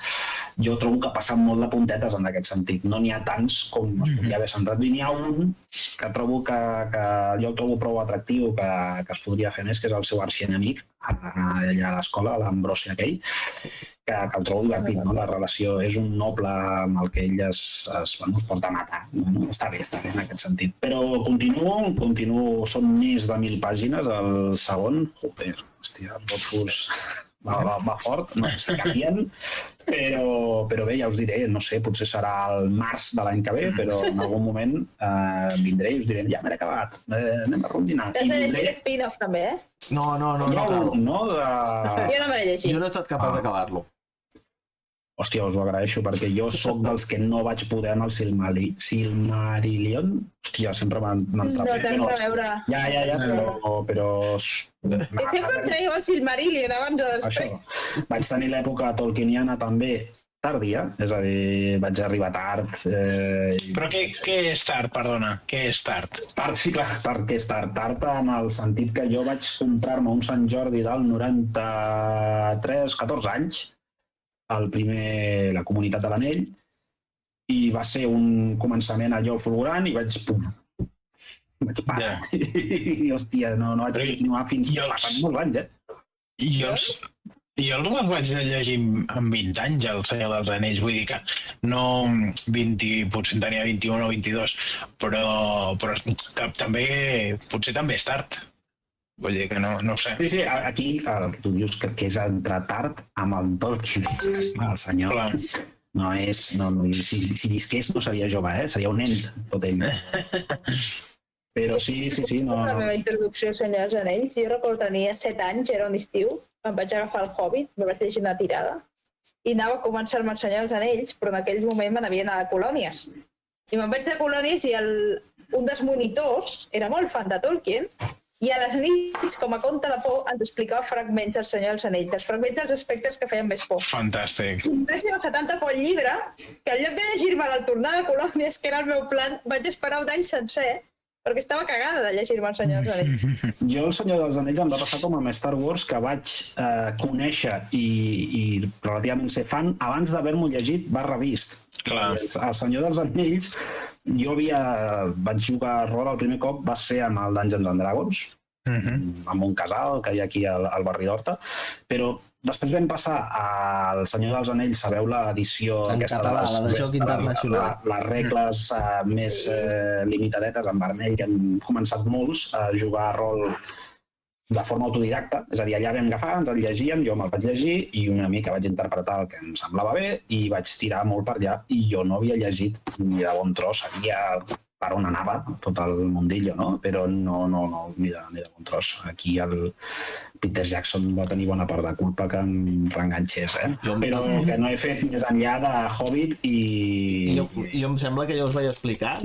Jo trobo que passen molt de puntetes en aquest sentit. No n'hi ha tants com es podria haver centrat. N'hi ha un que trobo que jo el trobo prou atractiu, que es podria fer més, que és el seu arxienemic allà a l'escola, l'Ambròsia aquell, que el trobo divertit, no? La relació és un noble amb el que ell es porta a matar. Està bé en aquest sentit. Però continuo, són més de 1.000 pàgines, el segon, joder, hòstia, Rodfus va fort, no sé si canvien, però bé, ja us diré, no sé, potser serà el març de l'any que ve, però en algun moment vindré i us diré, ja m'he acabat, anem a rondinar. T'has de llegir l'spin-off també, eh? No cal. No, Jo no me l'he llegit. Jo no he estat capaç d'acabar-lo. Hòstia, us ho agraeixo, perquè jo sóc dels que no vaig poder amb el Silmarillion. Hòstia, sempre m'han No tens a veure. Ja, però... Que sempre em traieu el Silmarillion abans o Això. després. Vaig tenir l'època tolkieniana també tardia, és a dir, vaig arribar tard. Però què és tard, perdona? Què és tard? Tard, sí, clar, tard, què és tard? Tard en el sentit que jo vaig comprar-me un Sant Jordi del 93, 14 anys, la Comunitat de l'Anell, i va ser un començament allò fulgurant i vaig parar. I, hòstia, no vaig continuar fins que passen molts anys, Jo els vaig llegir amb 20 anys, El Senyor dels Anells, vull dir que no 20, potser tenia 21 o 22, però potser també és tard. Vull dir que no ho sé. Sí, aquí el que tu dius que és entrar tard amb el Tolkien, el senyor. Clar. No és... Si visqués no seria jove, seria un nen, tot ell. Però sí, no... La meva introducció al Senyor dels Anells, jo recordo tenia 7 anys, era un estiu, em vaig agafar el Hobbit, me vaig llegir una tirada, i anava a començar-me el Senyor dels Anells, però en aquell moment me n'havia anat a colònies. I me'n vaig de colònies i un dels monitors era molt fan de Tolkien, i a les nits, com a conte de por, ens explicava fragments del Senyor dels Anells, els fragments dels aspectes que feien més por. Fantàstic. I em vaig agafar tanta por al llibre que en lloc de llegir-me el tornar a colònies, que era el meu plan, vaig esperar un any sencer perquè estava cagada de llegir-me el Senyor dels Anells. Jo el Senyor dels Anells em va passar com amb Star Wars, que vaig conèixer i relativament ser fan abans d'haver-m'ho llegit vist. Clar. El Senyor dels Anells, vaig jugar a rol el primer cop, va ser amb el Dungeons and Dragons, amb un casal que hi ha aquí al barri d'Horta, però després vam passar al Senyor dels Anells, sabeu l'edició En català, la de joc internacional. Les regles més limitadetes en vermell, que hem començat molts a jugar a rol de forma autodidacta, és a dir, allà vam agafar, ens el llegíem, jo me'l vaig llegir i una mica vaig interpretar el que em semblava bé i vaig tirar molt per allà i jo no havia llegit ni de bon tros, sabia per on anava tot el mundillo, no? Però no, ni de bon tros. Aquí el Peter Jackson va tenir bona part de culpa que em reenganxés, Però que no he fet més enllà de Hobbit i... Jo em sembla que ja us vaig explicar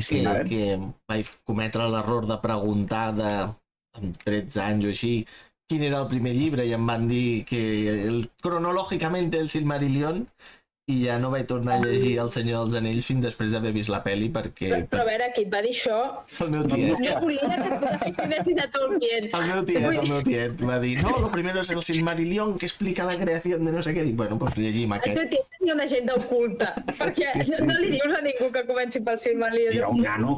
que vaig cometre l'error de preguntar amb 13 anys o així quin era el primer llibre i em van dir que cronològicament el Silmarillion i ja no vaig tornar a llegir El Senyor dels Anells fins després d'haver vist la pel·li perquè... Però a veure, qui et va dir això? El meu tiet. No volia que t'aficionessis a Tolkien. El meu tiet va dir no, lo primero es el Silmarillion que explica la creación de no sé què. Dic, bueno, pues llegim aquest. El teu tiet tenia una agenda oculta, perquè no li dius a ningú que comenci pel Silmarillion. Hi ha un nano.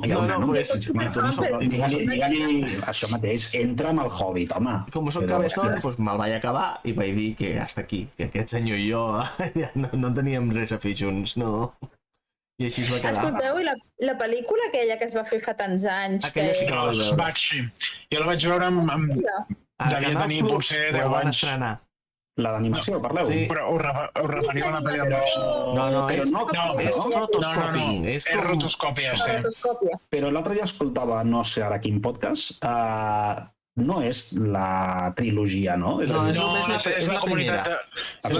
Digue-li això mateix, entra amb el Hobbit, home. Com soc cabezón, pues me'l vaig acabar i vaig dir que hasta aquí, que aquest senyor i jo ja no teníem res a fer junts, no? I així es va quedar. Escolteu, i la pel·lícula aquella que es va fer fa tants anys... Aquella sí que la vaig veure. Jo la vaig veure amb... Devia tenir potser 10 anys. La d'animació, parleu? Sí. Però us referiu a la pel·lícula? No, és rotoscoping. És rotoscòpia, sí. Però l'altre dia escoltava, no sé ara quin podcast, no és la trilogia, no? És la primera. No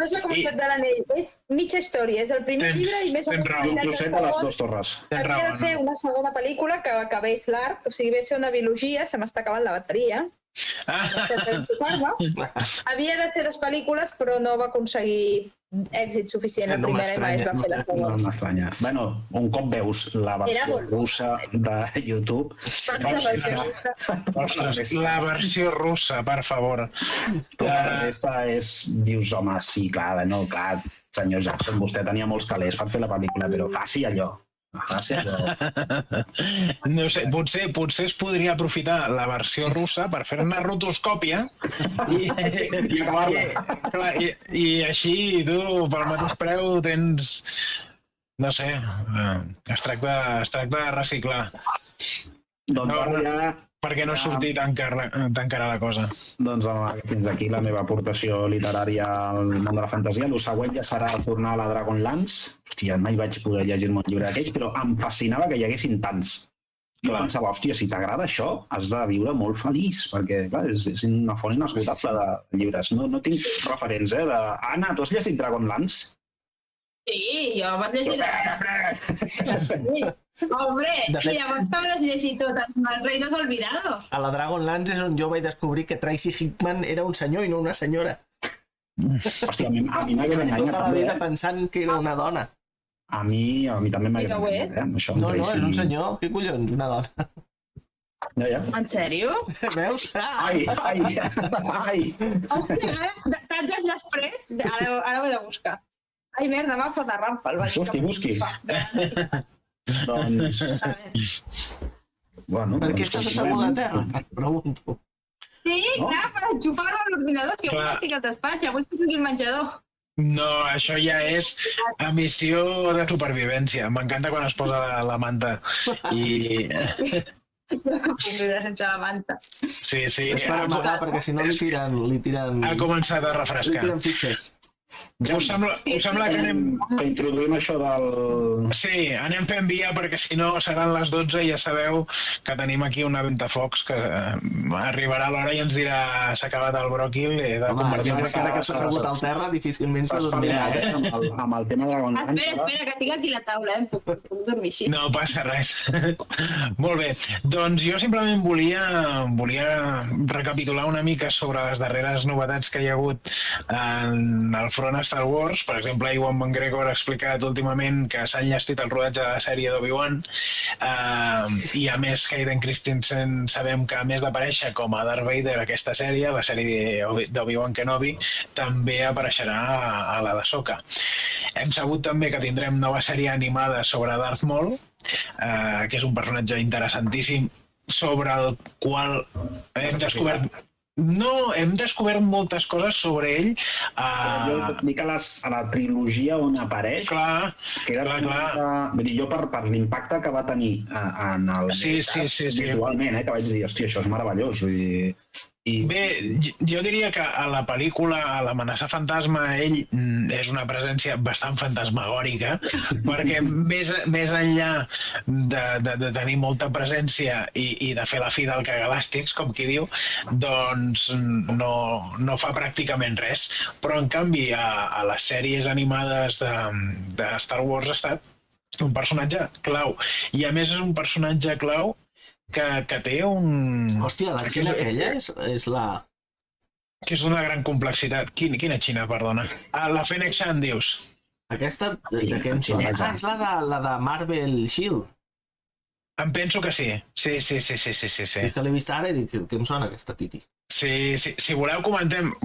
és la Comunitat de l'Anell, és mitja història, és el primer llibre i més o menys... Un trosset de les dues torres. Havia de fer una segona pel·lícula que acabés l'arc, o sigui, ve a ser una biologia, se m'està acabant la bateria. Havia de ser 2 pel·lícules, però no va aconseguir èxit suficient la primera i mai es va fer la segona. No m'estranya. Bueno, un cop veus la versió russa de YouTube... La versió russa, per favor. Tota la resta és... Dius, home, sí, clar, senyor Jackson, vostè tenia molts calés per fer la pel·lícula, però faci allò. No sé, potser es podria aprofitar la versió russa per fer una rotoscòpia i acabar-la. I així tu, pel mateix preu, tens... No sé, es tracta de reciclar. Doncs ja perquè no surti tan cara la cosa. Doncs fins aquí la meva aportació literària al món de la fantasia. El següent ja serà tornar a la Dragonlance. Hòstia, mai vaig poder llegir-me un llibre d'aquells, però em fascinava que hi haguessin tants. Jo pensava, hòstia, si t'agrada això, has de viure molt feliç, perquè, clar, és una font inesgotable de llibres. No tinc referents, de... Anna, tu has llegit Dragonlance? Sí, jo vaig llegir... Sí. Hombre, i llavors també les llegir totes, El Reinos Olvidados. A la Dragonlance és on jo vaig descobrir que Tracy Hickman era un senyor i no una senyora. Hòstia, a mi m'hagués enganyat Tota la vida pensant que era una dona. A mi també m'hagués enganyat, això. No, és un senyor. Què collons, una dona? Ja. En sèrio? Veus? Ai! Hòstia, tants anys després, ara ho he de buscar. Ai, merda, m'ha fot a rampa. Busqui. Doncs... Bueno, per què estàs assegut a terra? Pregunto. Sí, clar, per enxufar-ho a l'ordinador, que avui estic al despatx, avui estic aquí al menjador. No, això ja és emissió de supervivència. M'encanta quan es posa la manta i... No puc viure sense la manta. Sí. És per amagar, perquè si no li tiren... Ha començat a Li refrescar. tiren fitxes. Us sembla que anem... Que introduïm això del... Sí, anem fent via perquè si no seran les 12 i ja sabeu que tenim aquí una ventafocs que arribarà l'hora i ens dirà s'ha acabat el bròquil i de Home, convertir encara que s'ha assegut al terra, difícilment s'ha dormirà. Amb el tema de la Espera, que tinc aquí la taula, puc dormir així. No passa res. Molt bé. Doncs jo simplement volia recapitular una mica sobre les darreres novetats que hi ha hagut en el front a Star Wars. Per exemple, Ewan McGregor ha explicat últimament que s'ha enllestit el rodatge de la sèrie d'Obi-Wan i a més Hayden Christensen sabem que a més d'aparèixer com a Darth Vader aquesta sèrie, la sèrie d'Obi-Wan Kenobi, també apareixerà a la d'Ahsoka. Hem sabut també que tindrem nova sèrie animada sobre Darth Maul, que és un personatge interessantíssim sobre el qual hem descobert... No, hem descobert moltes coses sobre ell. Jo dic a la trilogia on apareix, clar. Vull dir, jo per l'impacte que va tenir en el visualment, que vaig dir, hòstia, això és meravellós. Bé, jo diria que a la pel·lícula, a l'amenaça fantasma, ell és una presència bastant fantasmagòrica, perquè més enllà de tenir molta presència i de fer la fi del Cagalàstics, com qui diu, doncs no fa pràcticament res. Però, en canvi, a les sèries animades de Star Wars ha estat un personatge clau. I, a més, és un personatge clau que té un... Hòstia, la Xina aquella és la... Que és d'una gran complexitat. Quina Xina, perdona? La Fennec Shan, dius? Aquesta, de què em sona? És la de Marvel Shield. Em penso que sí. Sí. És que l'he vist ara i dic, què em sona aquesta titi? Sí. Si voleu,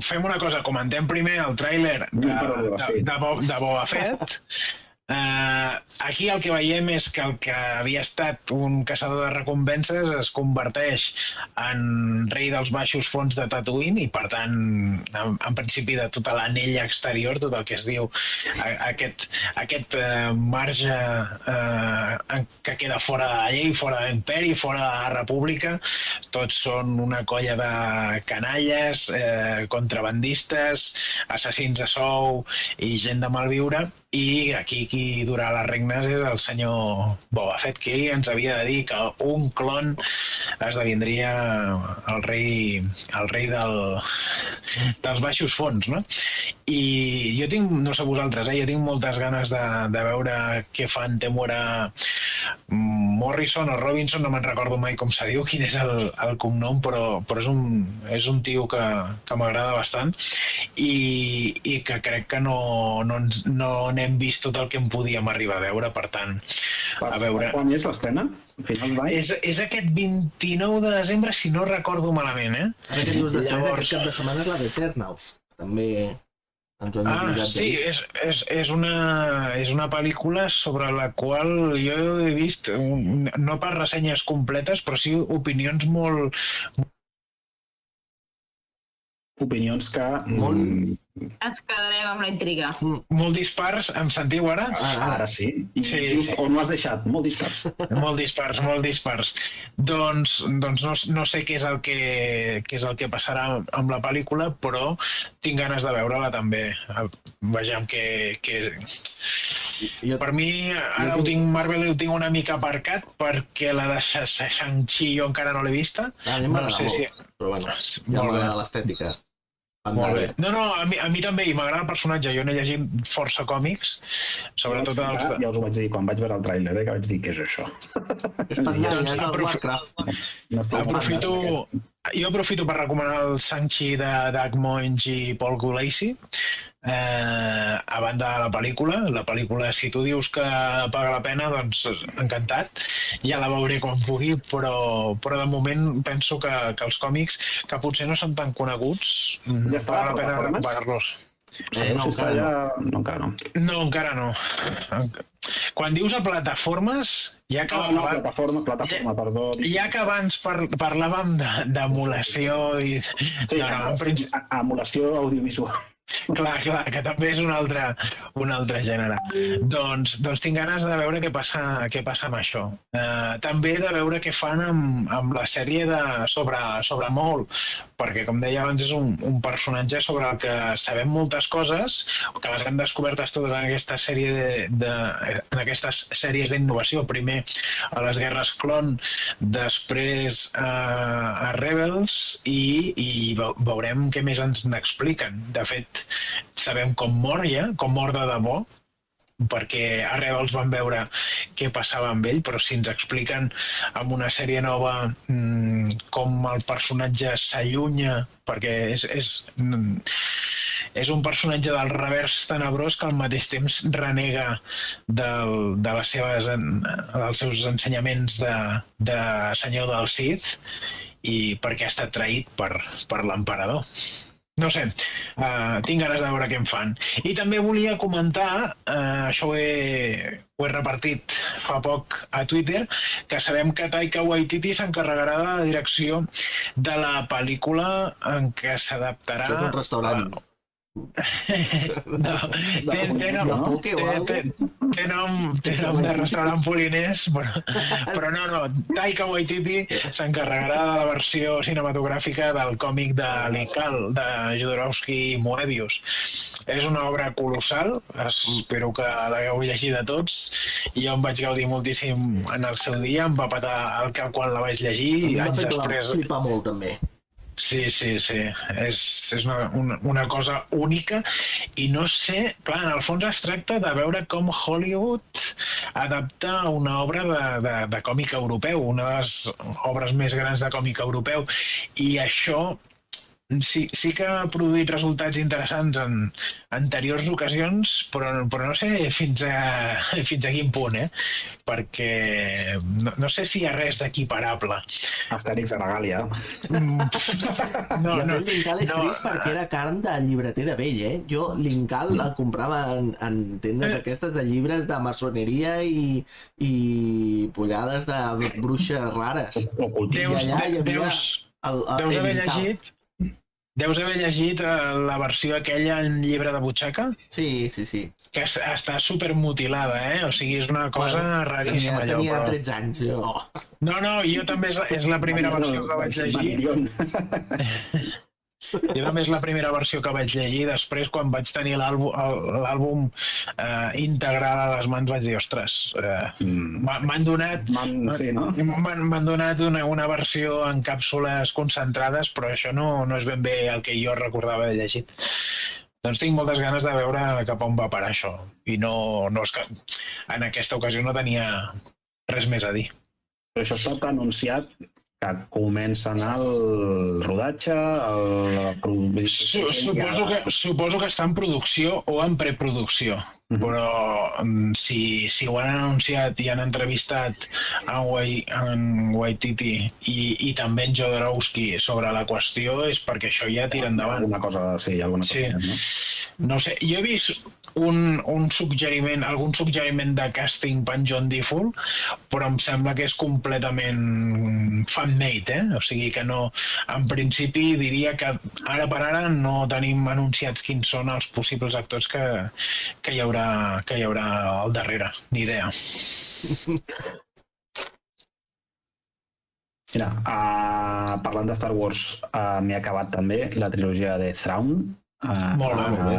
fem una cosa. Comentem primer el tràiler de Boba Fett. Aquí el que veiem és que el que havia estat un caçador de recompenses es converteix en rei dels baixos fons de Tatooine i, per tant, en principi de tota l'anella exterior, tot el que es diu aquest marge que queda fora de la llei, fora de l'imperi, fora de la república, tots són una colla de canalles, contrabandistes, assassins a sou i gent de malviure, i aquí qui durà les regnes és el senyor Boba Fett, que ens havia de dir que un clon esdevindria el rei dels baixos fons, no? I jo tinc, no sé vosaltres, jo tinc moltes ganes de veure què fan Temuera Morrison o Robinson, no me'n recordo mai com se diu, quin és el cognom, però és un tio que m'agrada bastant i que crec que no n'hem vist tot el que en podíem arribar a veure, per tant, a veure... Quan és l'estrena? És aquest 29 de desembre, si no recordo malament, Ara que dius d'estrena, aquest cap de setmana és la d'Eternals, també ens ho hem oblidat sí, és una pel·lícula sobre la qual jo he vist, no pas ressenyes completes, però sí opinions molt opinions que... Ens quedarem amb la intriga. Molt dispars, em sentiu ara? Ara sí. Sí. On ho has deixat? Molt dispars. Molt dispars. Doncs no sé què és el que passarà amb la pel·lícula, però tinc ganes de veure-la també. Vejam que... Per mi, ara Marvel el tinc una mica aparcat perquè la de Shang-Chi jo encara no l'he vista. A mi m'agrada molt, però bueno, ja m'agrada l'estètica. Molt bé. No, a mi també, i m'agrada el personatge. Jo n'he llegit força còmics, sobretot els... Ja us ho vaig dir quan vaig veure el tràiler, que vaig dir, què és això? És Pandanya, és el Warcraft. Jo aprofito per recomanar el Shang-Chi de Doug Moench i Paul Gulacy, a banda de la pel·lícula. La pel·lícula, si tu dius que paga la pena, doncs encantat. Ja la veuré quan pugui, però de moment penso que els còmics, que potser no són tan coneguts, paga la pena recuperar-los. No, encara no. No, encara no. Quan dius a plataformes, ja que... plataforma, perdó. Ja que abans parlàvem d'emulació i... Sí, emulació audiovisual. Clar, que també és un altre gènere. Doncs tinc ganes de veure què passa amb això. També de veure què fan amb la sèrie sobre Maul, perquè, com deia abans, és un personatge sobre el que sabem moltes coses, que les hem descobertes totes en aquesta sèrie en aquestes sèries d'innovació. Primer a les Guerres Clon, després a Rebels, i veurem què més ens n'expliquen. De fet, sabem com mor de debò, perquè a Rebels vam veure què passava amb ell, però si ens expliquen amb una sèrie nova com el personatge s'allunya, perquè és un personatge del revers tenebrós que al mateix temps renega dels seus ensenyaments de senyor del Sith, i perquè ha estat traït per l'emperador. No sé, tinc ganes de veure què en fan. I també volia comentar, això ho he repartit fa poc a Twitter, que sabem que Taika Waititi s'encarregarà de la direcció de la pel·lícula en què s'adaptarà... Això és un restaurant. Té nom de restaurant polinès, però no, Taika Waititi s'encarregarà de la versió cinematogràfica del còmic de l'Incal, de Jodorowsky i Moebius. És una obra colossal, espero que l'hagueu llegida tots, i jo em vaig gaudir moltíssim en el seu dia, em va patar el cap quan la vaig llegir, i anys després... Em va flipar molt, també. Sí, és una cosa única, i no sé, clar, en el fons es tracta de veure com Hollywood adapta una obra de còmic europeu, una de les obres més grans de còmic europeu, i això sí que ha produït resultats interessants en anteriors ocasions, però no sé fins a quin punt, perquè no sé si hi ha res d'equiparable. Astèrix a la Gàlia. L'Incal és trist perquè era carn de llibreter de vell, Jo l'Incal el comprava en tendes aquestes de llibres de maçoneria i pollades de bruixes rares. Deus haver llegit la versió aquella en llibre de butxaca? Sí. Que està supermutilada, O sigui, és una cosa raríssima. Tenia 13 anys, jo. No, jo també és la primera versió que vaig llegir. Jo també és la primera versió que vaig llegir. Després, quan vaig tenir l'àlbum integral a les mans, vaig dir, ostres, m'han donat una versió en càpsules concentrades, però això no és ben bé el que jo recordava de llegit. Doncs tinc moltes ganes de veure cap on va parar això. I no és que en aquesta ocasió no tenia res més a dir. Però això ha estat anunciat que comença a anar el rodatge, Suposo que està en producció o en preproducció, però si ho han anunciat i han entrevistat en Waititi i també en Jodorowsky sobre la qüestió, és perquè això ja tira endavant. Alguna cosa, no? No sé, jo he vist un suggeriment, algun suggeriment de càsting per en John Difful, però em sembla que és completament fan-made, O sigui que no, en principi diria que ara per ara no tenim anunciats quins són els possibles actors que hi haurà al darrere, ni idea. Mira, parlant de Star Wars, m'he acabat també la trilogia de Thrawn. Molt bé.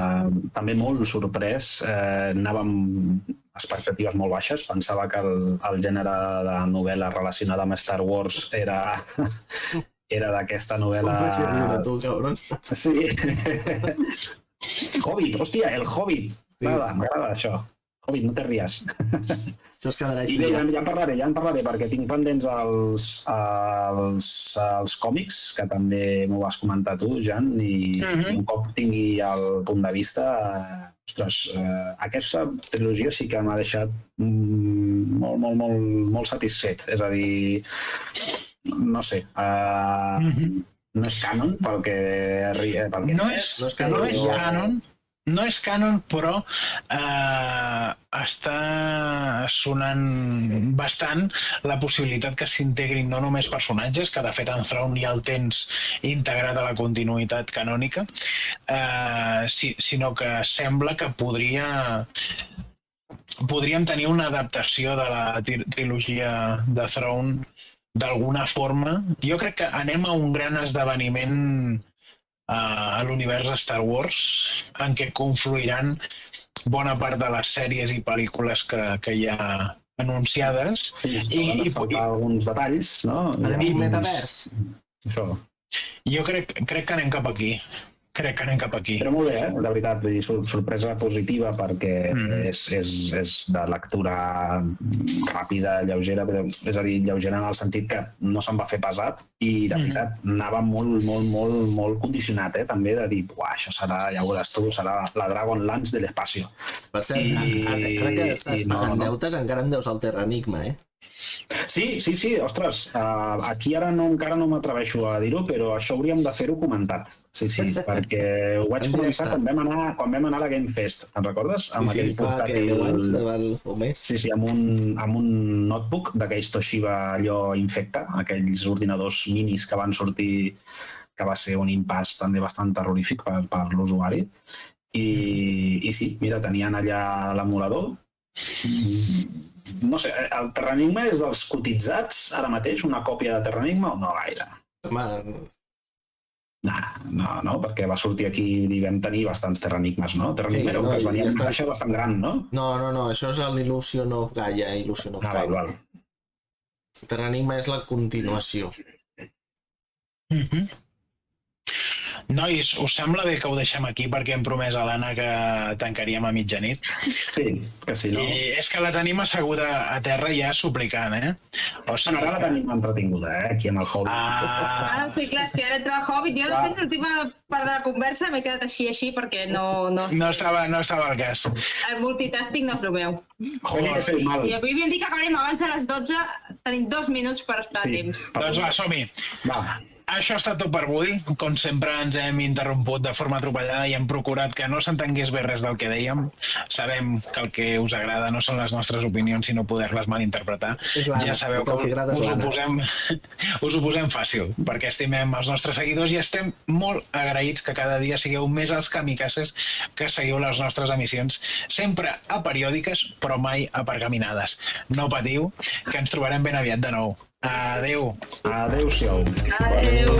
També molt sorprès. Anava amb expectatives molt baixes. Pensava que el gènere de novel·la relacionada amb Star Wars era d'aquesta novel·la... Com faci riure tu, cabron. Sí. Hobbit, hòstia, el Hobbit. M'agrada això. Hobbit, no te ries. Això es quedarà així. I ja en parlaré, perquè tinc pendents els còmics, que també m'ho vas comentar tu, Jan, i un cop tingui el punt de vista, aquesta trilogia sí que m'ha deixat molt satisfet. És a dir, no sé, no és canon perquè no és canon, però està sonant bastant la possibilitat que s'integrin no només personatges, que de fet en Thrawn ja el tens integrat a la continuïtat canònica, sinó que sembla que podríem tenir una adaptació de la trilogia de Thrawn d'alguna forma. Jo crec que anem a un gran esdeveniment a l'univers de Star Wars, en què confluiran bona part de les sèries i pel·lícules que hi ha anunciades. Sí, i saltar alguns detalls, no? Anem a un metavers. Això. Jo crec que anem cap aquí. Però molt bé, de veritat, sorpresa positiva, perquè és de lectura ràpida, lleugera, és a dir, lleugera en el sentit que no se'n va fer pesat i, de veritat, anava molt condicionat, també, de dir, això serà, ja ho veuràs tu, serà la Dragonlance de l'espacio. Per cert, crec que estàs pagant deutes, encara em deus el Terra Enigma, Sí, ostres, aquí ara encara no m'atreveixo a dir-ho, però això hauríem de fer-ho comentat. Sí, perquè ho vaig començar quan vam anar a la Game Fest, te'n recordes? Sí, fa 10 anys o més. Sí, amb un notebook d'aquells Toshiba allò infecta, aquells ordinadors minis que van sortir, que va ser un impàs també bastant terrorífic per l'usuari. I sí, mira, tenien allà l'emulador. No sé, el Terra Enigma és dels cotitzats ara mateix, una còpia de Terra Enigma o no gaire? No, perquè va sortir aquí i vam tenir bastants Terra Enigmes, no? Terra Enigma era que es venia una caixa bastant gran, no? No, això és l'Illusion of Gaia, Val. Terra Enigma és la continuació. Nois, us sembla bé que ho deixem aquí perquè hem promès a l'Anna que tancaríem a mitjanit? Sí, que sí, no? I és que la tenim asseguda a terra ja suplicant, O sigui, ara la tenim entretinguda, aquí amb el Hobbit. Sí, clar, és que ara entra el Hobbit. Jo, de fet, l'última part de la conversa m'he quedat així perquè no... No estava al cas. El multitasking no és el meu. Hobbit és el mal. I avui vam dir que acabarem abans a les 12, tenim 2 minuts per estar a temps. Doncs va, som-hi. Va. Això ha estat tot per avui. Com sempre ens hem interromput de forma atropellada i hem procurat que no s'entengués bé res del que dèiem. Sabem que el que us agrada no són les nostres opinions, sinó poder-les malinterpretar. Ja sabeu que us ho posem fàcil, perquè estimem els nostres seguidors i estem molt agraïts que cada dia sigueu més els kamikazes que seguiu les nostres emissions, sempre aperiòdiques, però mai apergaminades. No patiu, que ens trobarem ben aviat de nou. Adéu. Adéu-siau. Adéu.